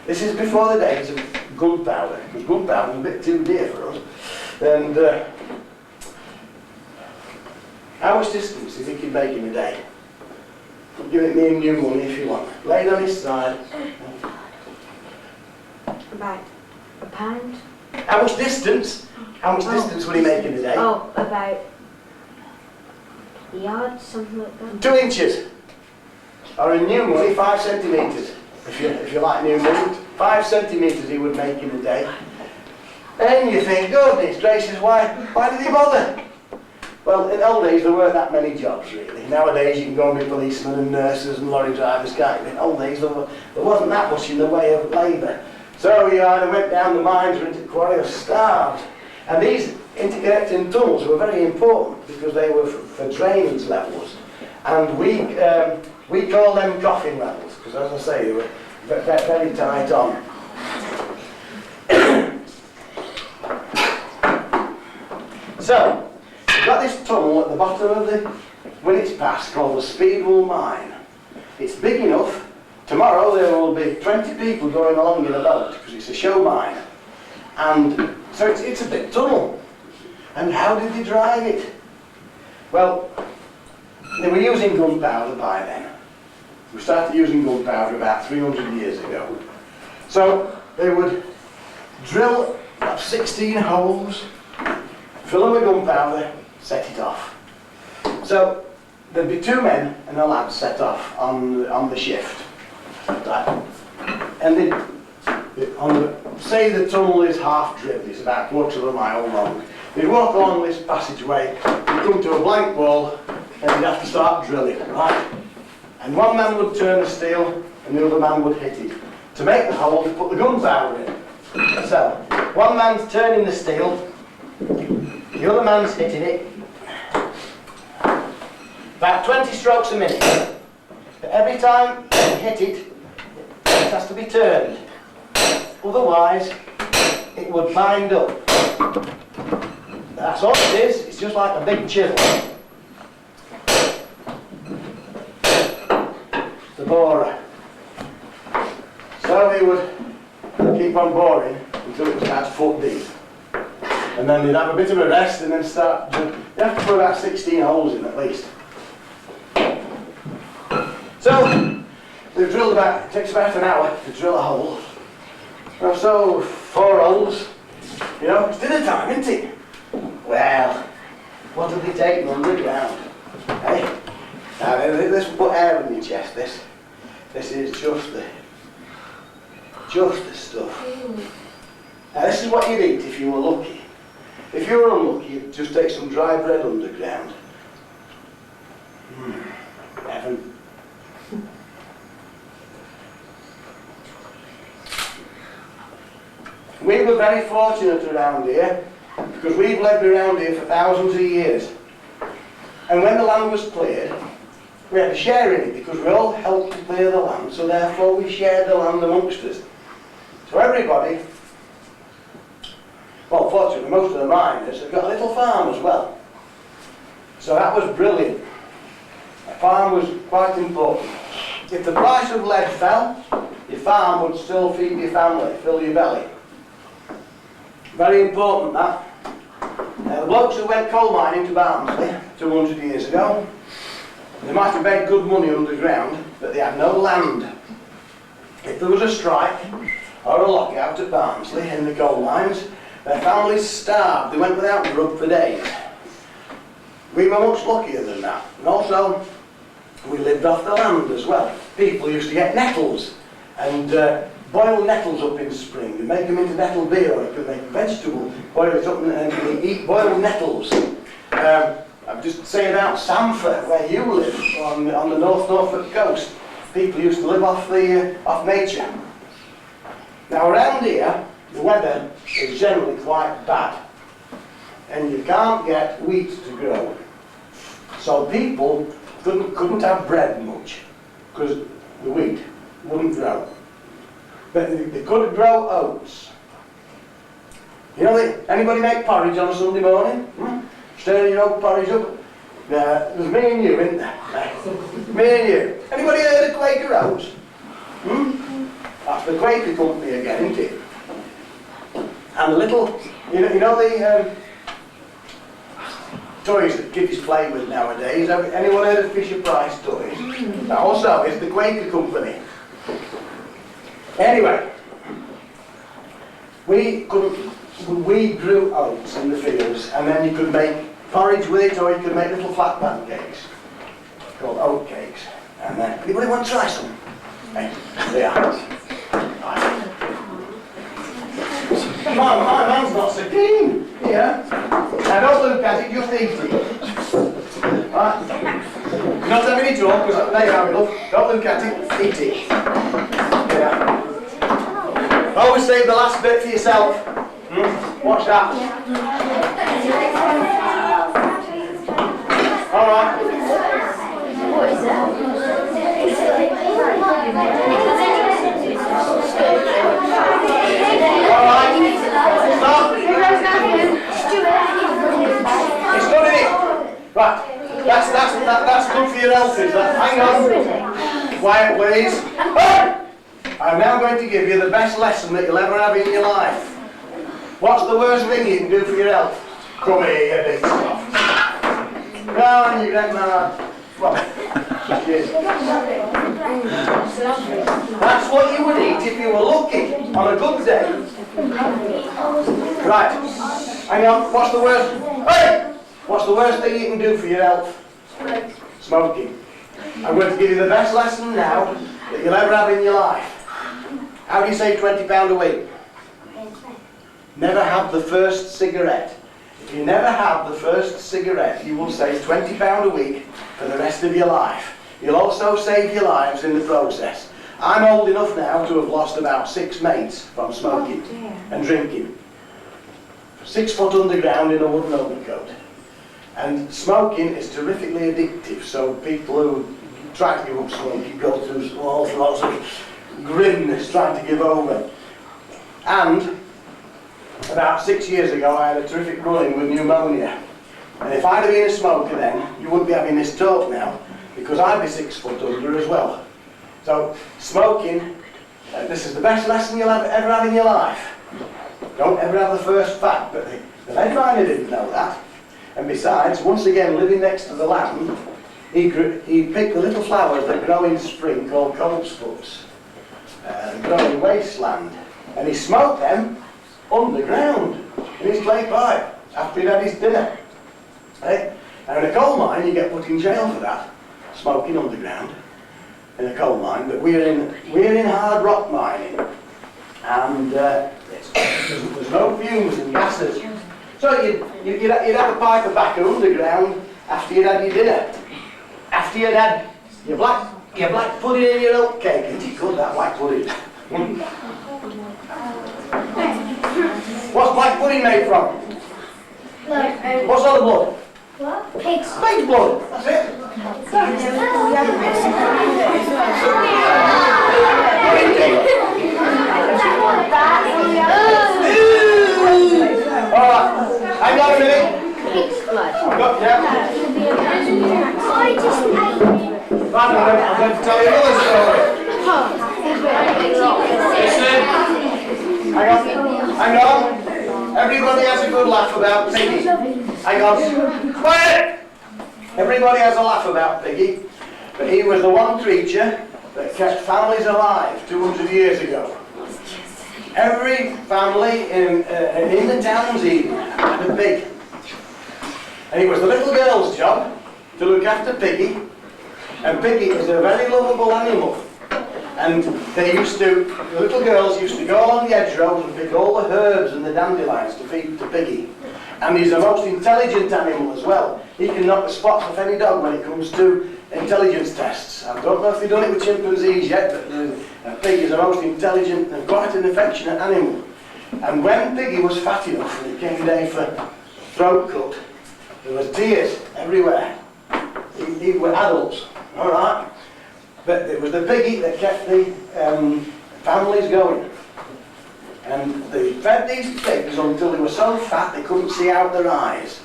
this is before the days of gunpowder, because gunpowder was a bit too dear for us. And how much distance do you think he'd make in a day? Give it me in new money if you want. Laid on his side. About a pound. How much distance? How much distance would he make in a day? Oh, about a yard, something like that. 2 inches. Or in new money, 5 centimetres. If you like new money, 5 centimetres he would make in a day. And you think, goodness gracious, why did he bother? Well, in old days there weren't that many jobs really. Nowadays you can go and be policemen and nurses and lorry drivers, can't you? In old days there wasn't that much in the way of labour. So you either went down the mines or into the quarry or starved. And these interconnecting tunnels were very important because they were for drainage levels. And we call them coffin levels because, as I say, they were very tight on. So, we've got this tunnel at the bottom of the Winnets Pass called the Speedwell Mine. It's big enough. Tomorrow there will be 20 people going along in a boat because it's a show mine. And so it's a big tunnel. And how did they drive it? Well, they were using gunpowder by then. We started using gunpowder about 300 years ago. So they would drill about 16 holes, fill them with gunpowder, set it off. So there'd be 2 men and a lad set off on the shift. Right. And say the tunnel is half drilled, it's about 1/4 mile long. They'd walk along this passageway, they'd come to a blank wall, and they'd have to start drilling, right? And one man would turn the steel, and the other man would hit it. To make the hole, they put the gunpowder in. So, one man's turning the steel, the other man's hitting it. About 20 strokes a minute. But every time you hit it, it has to be turned. Otherwise, it would bind up. That's all it is, it's just like a big chisel. The borer. So he would keep on boring until it was about 1 foot deep. And then they'd have a bit of a rest and then start. They have to put about 16 holes in at least. So they've drilled it takes about an hour to drill a hole. Well, so 4 holes, it's dinner time, isn't it? Well, what do they take underground? Hey? Now, let's put air in your chest, this is just the stuff. Now, this is what you'd eat if you were lucky. If you were unlucky, you'd just take some dry bread underground. Heaven. We were very fortunate around here because we've lived around here for thousands of years. And when the land was cleared, we had a share in it because we all helped to clear the land, so therefore we shared the land amongst us. So everybody, well, fortunately most of the miners have got a little farm as well. So that was brilliant. A farm was quite important. If the price of lead fell, your farm would still feed your family, fill your belly. Very important that. The blokes who went coal mining to Barnsley 200 years ago, they might have made good money underground, but they had no land. If there was a strike or a lockout at Barnsley in the coal mines, their families starved. They went without grub for days. We were much luckier than that. And also, we lived off the land as well. People used to get nettles and boil nettles up in spring and make them into nettle beer, or you could make vegetable, boil it up and eat boiled nettles. I'm just saying about Samford, where you live, on the North Norfolk coast. People used to live off nature. Now around here, the weather is generally quite bad, and you can't get wheat to grow. So people couldn't have bread much, because the wheat wouldn't grow. But they could grow oats. Anybody make porridge on a Sunday morning? Stir your oat porridge up? There's me and you, isn't there? Me and you. Anybody heard of Quaker oats? That's the Quaker company again, isn't it? And the little, you know the toys that kids play with nowadays. Anyone heard of Fisher-Price toys? That also is the Quaker company. Anyway, we grew oats in the fields, and then you could make porridge with it, or you could make little flat pancakes called oat cakes. And then, anybody want to try some? Hey, there. Right. My man's not so keen. Yeah. Now don't look at it, just eat it. Right. You're not having any trouble, because there you have enough. Don't look at it, eat it. Yeah. Always save the last bit for yourself. Watch that. Alright. What is that? Alright. Stop. It's done, isn't it? Right. That's good for your health, is that? Hang on. Quiet, please. Hey! I'm now going to give you the best lesson that you'll ever have in your life. What's the worst thing you can do for your health? Come here, you big stuff. Go on, you get mad. Well, that's what you would eat if you were lucky on a good day. Right. Hang on. What's the worst? Hey! What's the worst thing you can do for your health? Smoking. I'm going to give you the best lesson now that you'll ever have in your life. How do you save £20 a week? Never have the first cigarette. If you never have the first cigarette, you will save £20 a week for the rest of your life. You'll also save your lives in the process. I'm old enough now to have lost about 6 mates from smoking and drinking. 6 foot underground in a wooden overcoat. And smoking is terrifically addictive, so people who try to give up smoking go through all sorts of grimness trying to give over. And about 6 years ago I had a terrific run-in with pneumonia. And if I'd have been a smoker then, you wouldn't be having this talk now, because I'd be 6 foot under as well. So smoking, this is the best lesson you'll ever have in your life. Don't ever have the first fact, but the headliner didn't know that. And besides, once again living next to the land, he picked the little flowers that grow in spring called coltsfoots, grow in wasteland, and he smoked them underground in his clay pipe after he'd had his dinner. Hey? Now in a coal mine you get put in jail for that, smoking underground in a coal mine, but we're in hard rock mining, and there's no fumes and gases. So you'd have a pipe of tobacco underground after you'd had your dinner, after you'd had your black pudding and your oat cake. Isn't it good, that black pudding? What's black pudding made from? What's other blood? What? Pigs. Pig's blood, that's it. Alright, hang on a minute. Pig's blood. I've got, yeah. I just ate. Right, I'm going to tell you another story. Hang on. Everybody has a good laugh about Piggy. Hang on. Quiet! Everybody has a laugh about Piggy, but he was the one creature that kept families alive 200 years ago. Every family in the towns even had a pig. And it was the little girl's job to look after Piggy. And Piggy is a very lovable animal. And the little girls used to go along the hedgerows and pick all the herbs and the dandelions to feed to Piggy. And he's the most intelligent animal as well. He can knock the spots off any dog when it comes to intelligence tests. I don't know if they've done it with chimpanzees yet, but a pig is the most intelligent and quite an affectionate animal. And when Piggy was fat enough and it came day for throat cut, there was tears everywhere. These were adults, all right? But it was the Piggy that kept the families going. And they fed these pigs until they were so fat they couldn't see out their eyes.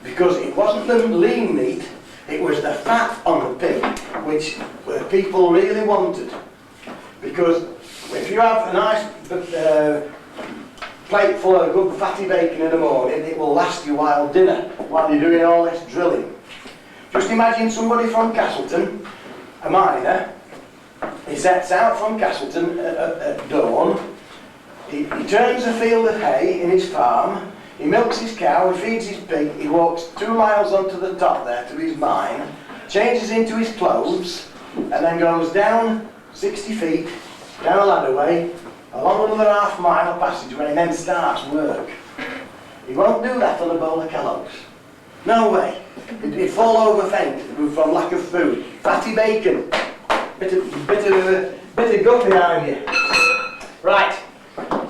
Because it wasn't the lean meat, it was the fat on the pig, which the people really wanted. Because if you have a nice plate full of good fatty bacon in the morning, it will last you while dinner, while you're doing all this drilling. Just imagine somebody from Castleton, a miner, he sets out from Castleton at dawn, he turns a field of hay in his farm, he milks his cow, he feeds his pig, he walks 2 miles onto the top there to his mine, changes into his clothes, and then goes down 60 feet, down a ladderway, along another half-mile passageway, and then starts work. He won't do that on a bowl of Kellogg's. No way. He'd fall over faint from lack of food. Fatty bacon. Bit of gut behind you. Right.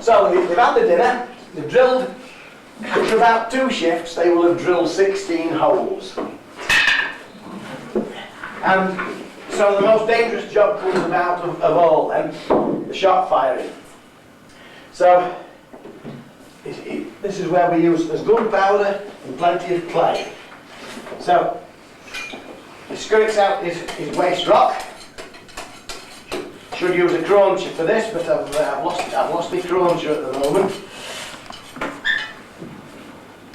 So they've had the dinner. They've drilled. After about 2 shifts, they will have drilled 16 holes. And so the most dangerous job comes about of all then, the shot firing. So this is where we use there's gunpowder and plenty of clay. So he skirts out his waste rock. Should use a cruncher for this, but I've lost my cruncher at the moment.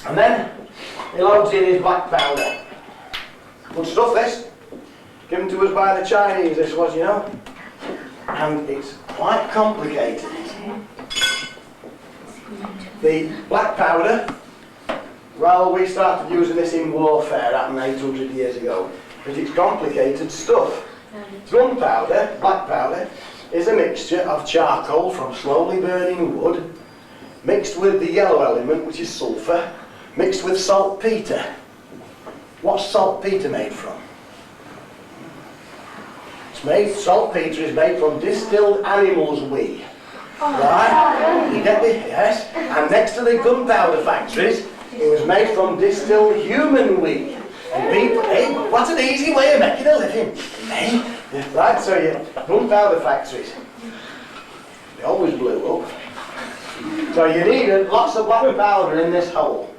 And then he loads in his black powder. Good stuff this. Given to us by the Chinese, this was, you know. And it's quite complicated. The black powder, well, we started using this in warfare happened 800 years ago, but it's complicated stuff. Gunpowder, black powder, is a mixture of charcoal from slowly burning wood, mixed with the yellow element, which is sulphur, mixed with saltpetre. What's saltpetre made from? Saltpetre is made from distilled animals' wee. Right? You get me? Yes. And next to the gunpowder factories, it was made from distilled human wee. And people, hey, what an easy way of making a living. Hey? Right, so you gunpowder factories. They always blew up. So you needed lots of black powder in this hole.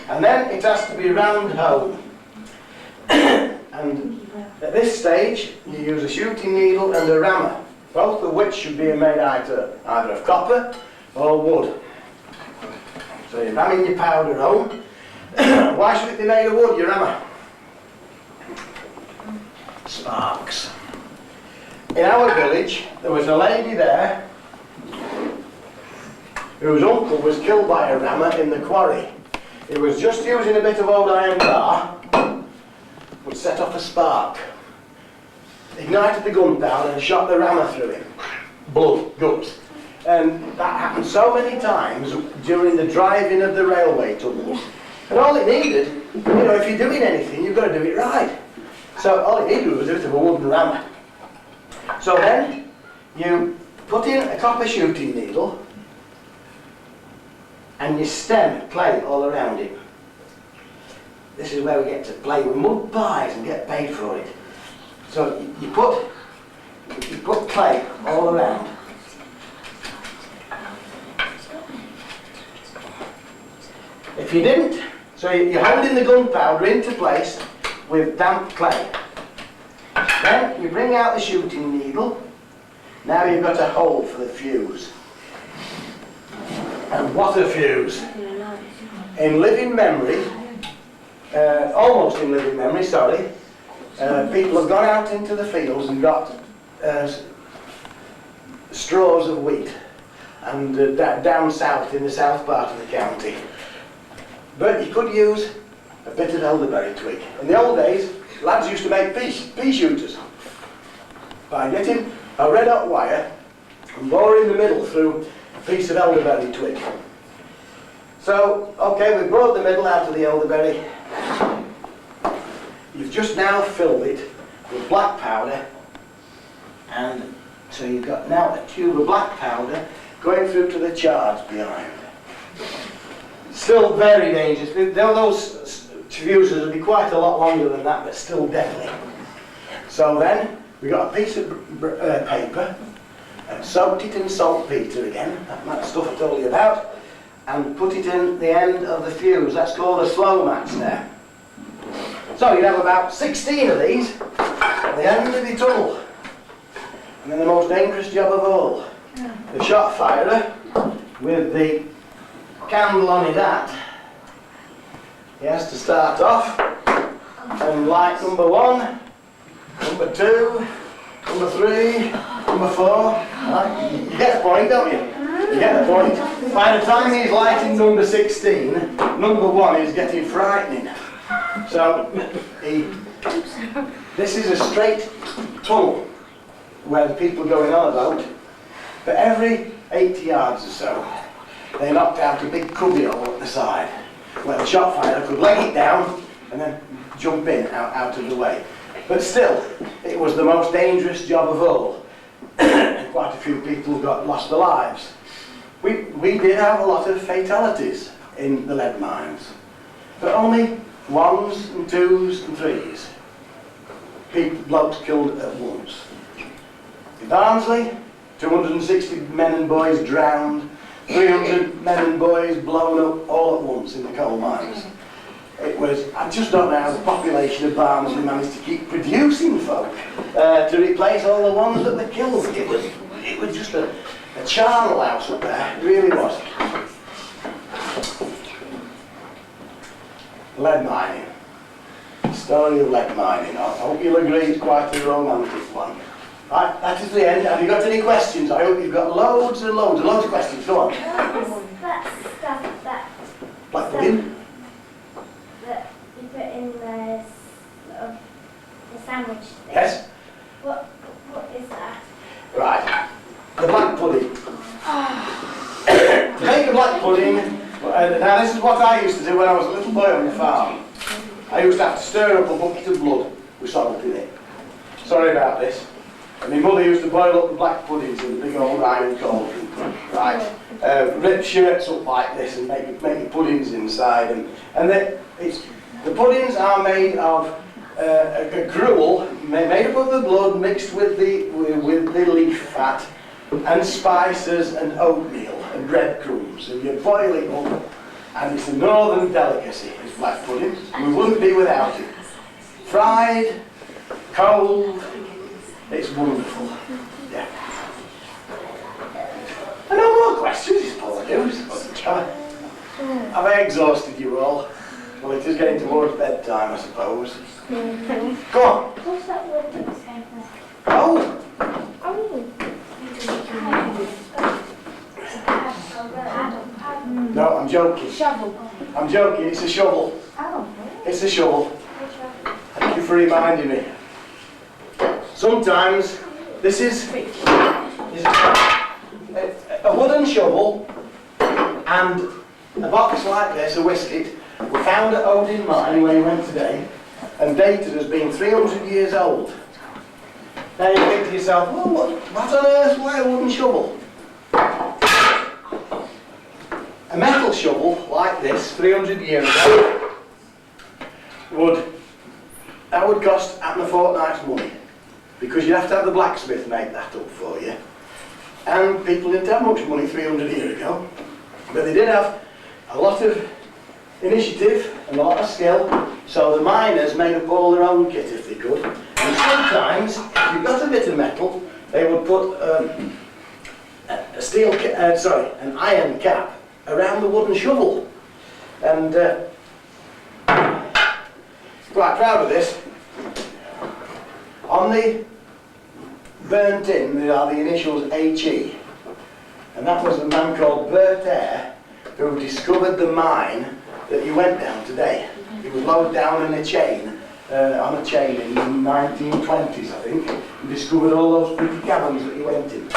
And then it has to be round home. And at this stage, you use a shooting needle and a rammer, both of which should be made either of copper or wood. So you're ramming your powder home. Why should it be made of wood, your rammer? Sparks. In our village, there was a lady there whose uncle was killed by a rammer in the quarry. He was just using a bit of old iron bar, would set off a spark, ignited the gunpowder and shot the rammer through him. Blood, guts. And that happened so many times during the driving of the railway tunnels. And all it needed, you know, if you're doing anything, you've got to do it right. So all it needed was a bit of a wooden rammer. So then, you put in a copper shooting needle, and you stem clay all around it. This is where we get to play with mud pies and get paid for it. So you put clay all around. If you didn't, so you're holding the gunpowder into place with damp clay. Then you bring out the shooting needle. Now you've got a hole for the fuse. And what a fuse! In living memory, almost in living memory, sorry, people have gone out into the fields and got straws of wheat, and down south in the south part of the county. But you could use a bit of elderberry twig. In the old days, lads used to make pea shooters by getting a red hot wire and boring the middle through a piece of elderberry twig. So, okay, we've bored the middle out of the elderberry. You've just now filled it with black powder, and so you've got now a tube of black powder going through to the charge behind. Still very dangerous. Those fuses will be quite a lot longer than that, but still deadly. So then, we got a piece of paper, and soaked it in saltpetre again, that stuff I told you about, and put it in the end of the fuse. That's called a slow match there. So you'd have about 16 of these at the end of the tunnel. And then the most dangerous job of all, the shot firer with the candle on his hat. He has to start off and light number 1, number 2, number 3, number 4. Right? You get the point, don't you? You get the point. By the time he's lighting number 16, number 1 is getting frightening. So this is a straight tunnel where the people are going on about. But every 80 yards or so, they knocked out a big cubbyhole at the side, where the shot firer could lay it down and then jump in out of the way. But still, it was the most dangerous job of all. And quite a few people lost their lives. We did have a lot of fatalities in the lead mines, but only 1s and 2s and 3s. Blokes killed at once. In Barnsley, 260 men and boys drowned, 300 men and boys blown up all at once in the coal mines. It was, I just don't know how the population of Barnsley managed to keep producing folk to replace all the ones that were killed. It was just a charnel house up there, it really was. Lead mining. The story of lead mining. I hope you'll agree it's quite a romantic one. Right, that is the end. Have you got any questions? I hope you've got loads and loads and loads of questions. Go on. That stuff that... Black pudding? That you put in the sort of the sandwich thing. Yes? What is that? Right. The black pudding. To make a black pudding, now this is what I used to do when I was a little boy on the farm. I used to have to stir up a bucket of blood with salt in it. Sorry about this. And my mother used to boil up the black puddings in a big old iron cauldron. Right. Rip shirts up like this and make puddings inside. And the puddings are made of a gruel made up of the blood mixed with the leaf fat and spices and oatmeal and breadcrumbs. And you boil it up. And it's a northern delicacy, this black pudding. We wouldn't be without it. Fried, cold, it's wonderful. Yeah. And no more questions, it's Paul Hughes. Have I exhausted you all? Well, it is getting towards bedtime, I suppose. Go on. What's that word that was saying there? Oh! No, I'm joking. Shovel. I'm joking, it's a shovel. Oh. It's a shovel. Thank you for reminding me. Sometimes this is a wooden shovel and a box like this, a whisket, were found at Odin Mine where he went today and dated as being 300 years old. Now you think to yourself, well, what on earth, why a wooden shovel? A metal shovel like this, 300 years ago, would cost a fortnight's money. Because you'd have to have the blacksmith make that up for you. And people didn't have much money 300 years ago. But they did have a lot of initiative and a lot of skill. So the miners made up all their own kit if they could. And sometimes, if you got a bit of metal, they would put an iron cap around the wooden shovel. And quite proud of this. On the burnt in, there are the initials HE. And that was a man called Bert Eyre who discovered the mine that he went down today. He was lowered down in a chain, on a chain in the 1920s, I think, and discovered all those pretty caverns that he went in.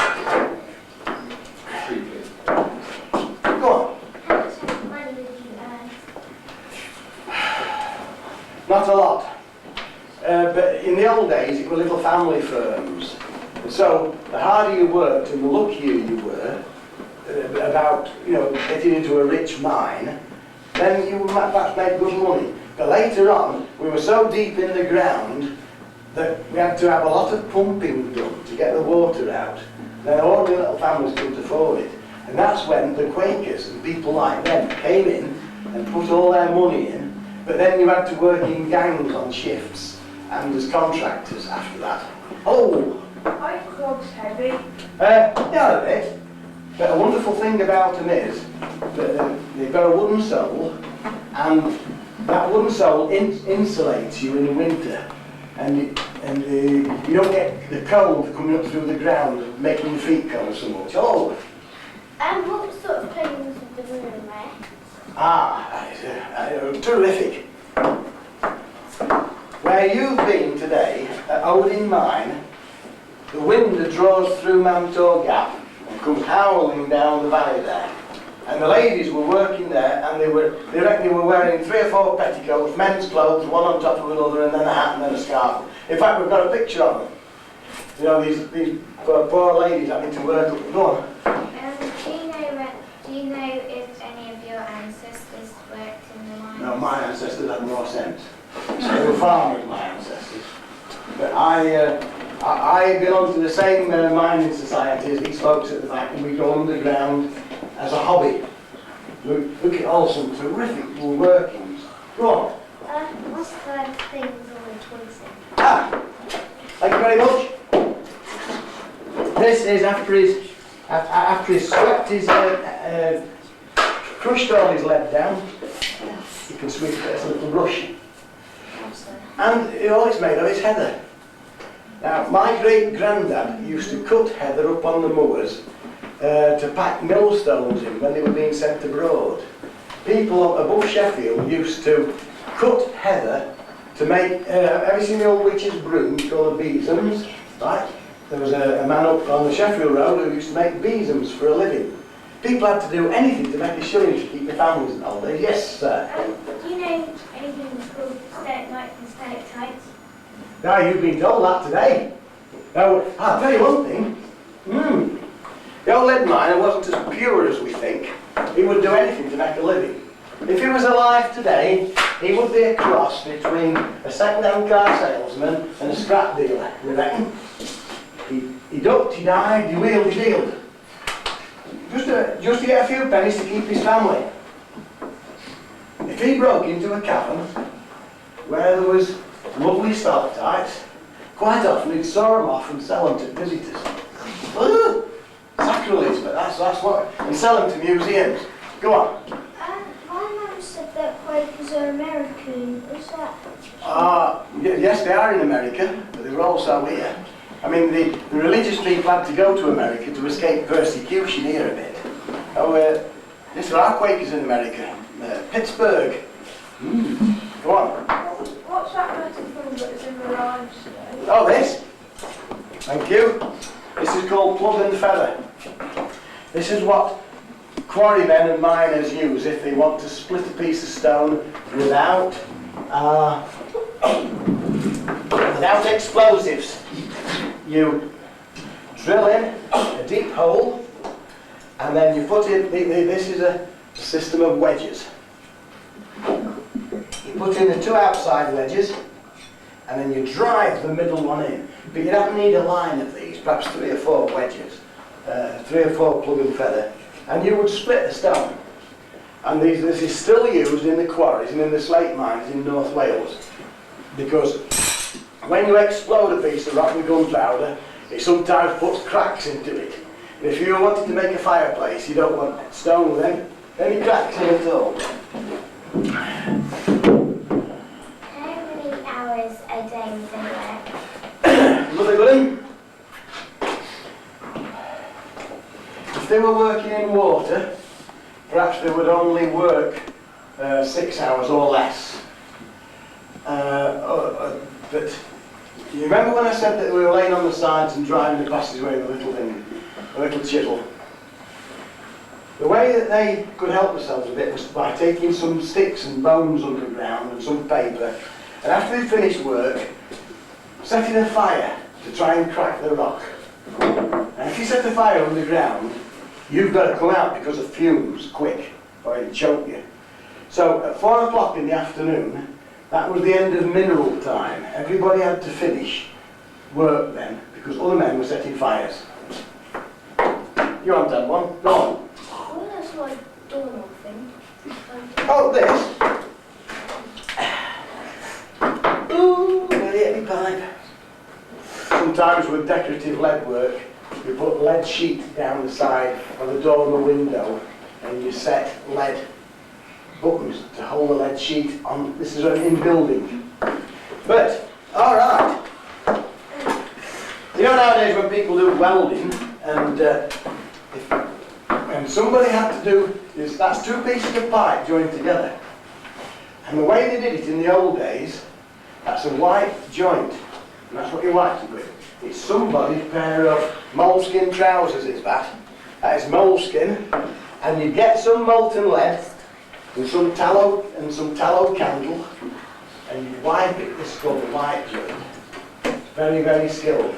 Go on. How much money did you earn? Not a lot. But in the old days, it were little family firms. So the harder you worked and the luckier you were about, getting into a rich mine, then you perhaps made good money. But later on, we were so deep in the ground that we had to have a lot of pumping done to get the water out. Then ordinary little families couldn't afford it. And that's when the Quakers and people like them came in and put all their money in. But then you had to work in gangs on shifts and as contractors after that. Oh, Are your clogs heavy? Yeah, a bit. But a wonderful thing about them is that they've got a wooden sole, and that wooden sole insulates you in the winter, and you don't get the cold coming up through the ground, making your feet cold so much. Oh, What sort of clothing would the women wear? that is terrific. Where you've been today, at Odin Mine, the wind that draws through Gough and comes howling down the valley there. And the ladies were working there, and they reckon they were wearing 3 or 4 petticoats, men's clothes, one on top of another, and then a hat and then a scarf. In fact, we've got a picture of them. You know, these poor ladies having to work up. Go on. Do you know if any of your ancestors worked in the mines? No, my ancestors had more sense. They were farmers, my ancestors. But I belong to the same mining society as these folks at the back, and we go underground as a hobby. Look at all some terrific workings. Go on. What kind of things are we twigs in? Thank you very much. This is after he's swept his, crushed all his lead down. You can sweep it as a little brush. And all it's made of is heather. Now, my great-granddad used to cut heather up on the moors to pack millstones in when they were being sent abroad. People above Sheffield used to cut heather to make, have you seen the old witch's brooms called the besoms? Right? There was a man up on the Sheffield Road who used to make besoms for a living. People had to do anything to make a shilling to keep their families in old days. Yes, sir. Do you know anything called stalagmites and stalactites? Now, you've been told that today. Now, I'll tell you one thing. The old lead miner wasn't as pure as we think. He would do anything to make a living. If he was alive today, he would be a cross between a second-hand car salesman and a scrap dealer, we reckon. He ducked, he died, he wheeled, he dealed. Just to get a few pennies to keep his family. If he broke into a cavern where there was lovely stalactites, quite often he'd saw them off and sell them to visitors. Ooh, sacrilege, but that's what, and sell them to museums. Go on. My mum said that Quakers are American. Is that? Yes, they are in America, but they were also here. I mean, the religious people had to go to America to escape persecution here a bit. Oh, yes, there are Quakers in America. Pittsburgh. Go on. What's that metaphor that is in the rhymes today? Oh, this. Thank you. This is called plug and feather. This is what quarrymen and miners use if they want to split a piece of stone without explosives. You drill in a deep hole, and then you put in, this is a system of wedges. You put in the 2 outside wedges, and then you drive the middle one in. But you don't need a line of these, perhaps 3 or 4 wedges, 3 or 4 plug and feather, and you would split the stone. And this is still used in the quarries and in the slate mines in North Wales, because when you explode a piece of rock with gunpowder, it sometimes puts cracks into it. And if you wanted to make a fireplace, you don't want stone with any cracks in it at all. How many hours a day do they work? Another good one. If they were working in water, perhaps they would only work 6 hours or less. But you remember when I said that we were laying on the sides and driving the passageway with a little thing, a little chisel? The way that they could help themselves a bit was by taking some sticks and bones underground and some paper, and after they finished work, setting a fire to try and crack the rock. And if you set a fire underground, you've got to come out because of fumes quick, or it'll choke you. So at 4 o'clock in the afternoon, that was the end of mineral time. Everybody had to finish work then, because other men were setting fires. You haven't had one? Go on. Well, that's like doorknob thing. Oh, this. Ooh, very heavy pipe. Sometimes sometimes with decorative lead work, you put lead sheet down the side of the door and the window, and you set lead buttons to hold the lead sheet on. This is in building. But, alright. You know nowadays when people do welding, and somebody had to do, that's two pieces of pipe joined together. And the way they did it in the old days, that's a white joint. And that's what you wiped it with. It's somebody's pair of moleskin trousers, it's that. That is moleskin. And you get some molten lead and some tallow candle, and you wipe it. This is called a white joint. It's very, very skilled.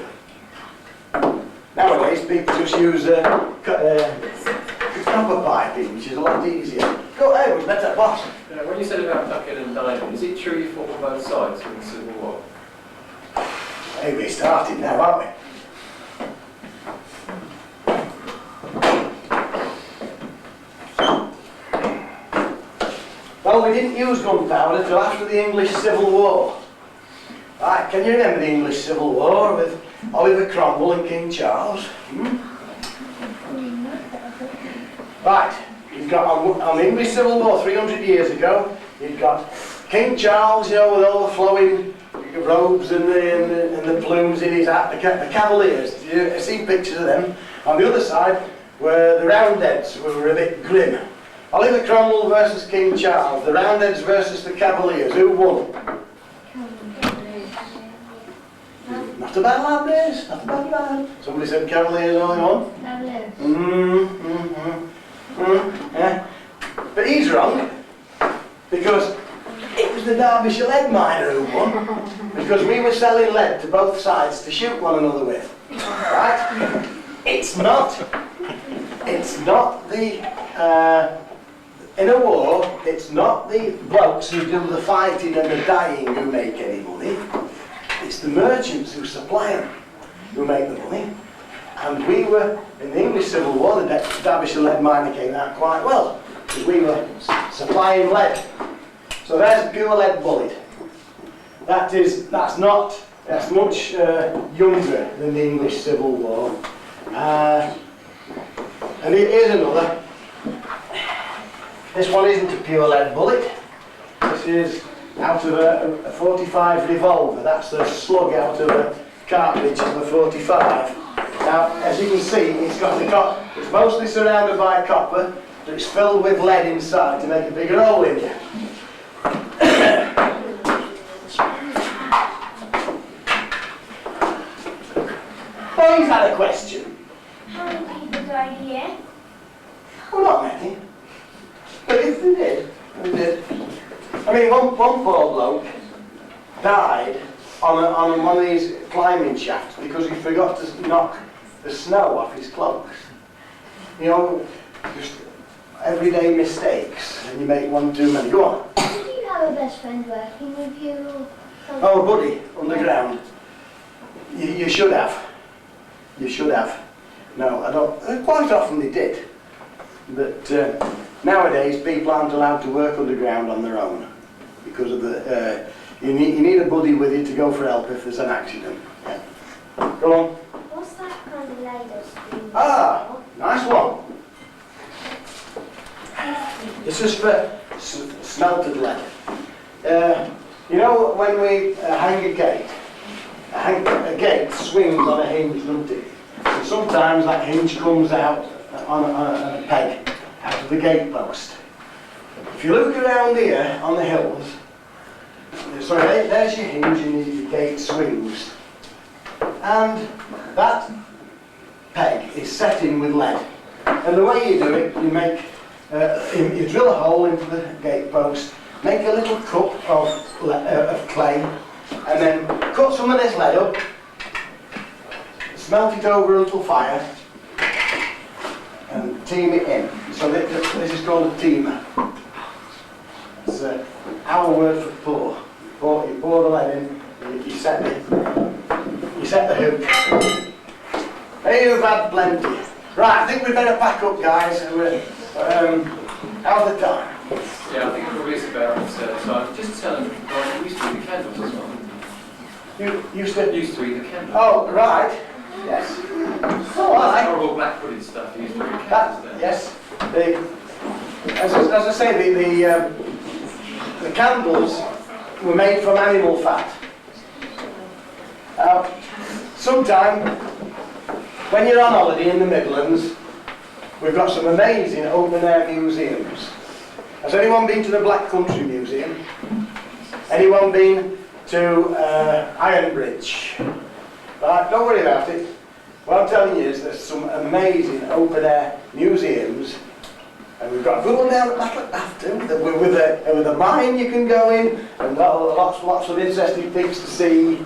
Nowadays people just use copper piping, which is a lot easier. Go ahead, we better boss. When you said about ducking and diving, is it true you fought on both sides in the Civil War? Hey, we started now, aren't we? Well, we didn't use gunpowder till after the English Civil War. Right, can you remember the English Civil War with Oliver Cromwell and King Charles? Right, you've got on the English Civil War 300 years ago, you've got King Charles, you know, with all the flowing robes and the plumes in his hat, the Cavaliers. You've seen pictures of them. On the other side were the Roundheads, who were a bit grim. Oliver Cromwell versus King Charles, the Roundheads versus the Cavaliers. Who won? Not a bad lad, this. Not a bad lad. Somebody said Cavaliers only won. Yeah. But he's wrong, because it was the Derbyshire lead miner who won, because we were selling lead to both sides to shoot one another with. Right? It's not the, in a war, it's not the blokes who do the fighting and the dying who make any money. It's the merchants who supply them who make the money. And we were, in the English Civil War, the Derbyshire lead miner came out quite well, because we were supplying lead. So there's a pure lead bullet. That's much younger than the English Civil War. And here's another. This one isn't a pure lead bullet. This is out of a 45 revolver. That's the slug out of a cartridge of a 45. Now, as you can see, it's mostly surrounded by copper, but it's filled with lead inside to make a bigger hole in you. Oh, he's had a question. How many people died here? Well, not many. But if they did, they did. I mean, one poor bloke died on one of these climbing shafts because he forgot to knock the snow off his clothes. You know, just everyday mistakes, and you make one too many. Go on. Did you have a best friend working with you? Oh, a buddy, underground. You should have. You should have. No, I don't. Quite often they did. But nowadays, people aren't allowed to work underground on their own because of the. You need a buddy with you to go for help if there's an accident. Yeah. Go on. What's that kind of ladle? Ah, nice one. This is for smelted lead. You know when we hang a gate? A gate swings on a hinge, doesn't it? And sometimes that hinge comes out on a peg out of the gate post. If you look around here on the hills, sorry, there's your hinge and your gate swings. And that peg is set in with lead. And the way you do it, you drill a hole into the gate post, make a little cup of clay, and then cut some of this lead up, smelt it over a little fire, and team it in. So this is called a teamer. It's our word for pour. You pour the lead in, and you set the hook. Hey, you've had plenty. Right, I think we better pack up, guys. How's the time? Yeah, I think it probably is about time. Just tell them, we used to do the candles as well. You used to... Used to eat the candles. Oh, right. Yes. Oh, That's I. horrible black pudding stuff. You used to eat the That, candles then. yes. As I say, the candles were made from animal fat. Sometime, when you're on holiday in the Midlands, we've got some amazing open-air museums. Has anyone been to the Black Country Museum? Anyone been to Ironbridge? Right, don't worry about it. What I'm telling you is there's some amazing open-air museums, and we've got a good one down at back at Bath too, with a mine you can go in, and lots of interesting things to see.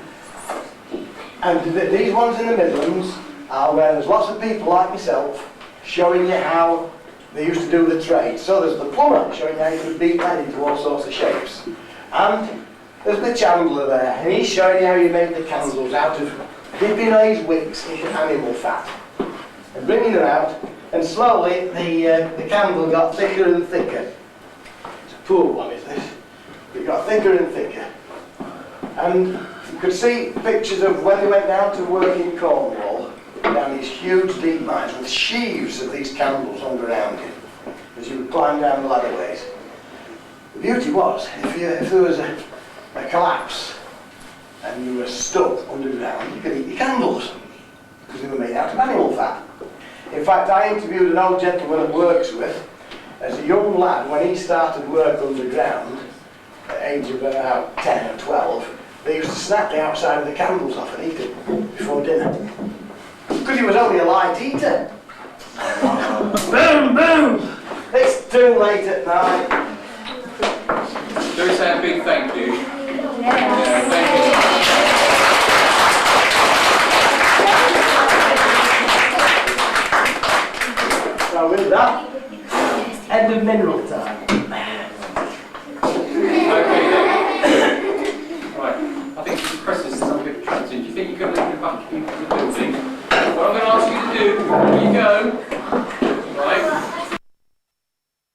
And these ones in the Midlands are where there's lots of people like myself showing you how they used to do the trade. So there's the plumber showing you how you could beat lead into all sorts of shapes. And there's the chandler there, and he's showing you how you make the candles out of dipping these wicks into animal fat and bringing them out, and slowly the candle got thicker and thicker. It's a poor one, is this? It got thicker and thicker. And you could see pictures of when they went down to work in Cornwall, down these huge deep mines with sheaves of these candles underground you, as you would climb down the ladderways. The beauty was, if there was a collapse and you were stuck underground, you could eat your candles, because they were made out of animal fat. In fact, I interviewed an old gentleman at Worksworth as a young lad when he started work underground, at the age of about 10 or 12. They used to snap the outside of the candles off and eat it before dinner. Because he was only a light eater. Boom, boom! It's too late at night. Do we say a big thank you? Yes. Thank you. So with that, end of mineral time. Okay then. Right. I think this Christmas is a bit trapped in. Do you think you could leave the bucket in the building? What I'm going to ask you to do, when you go,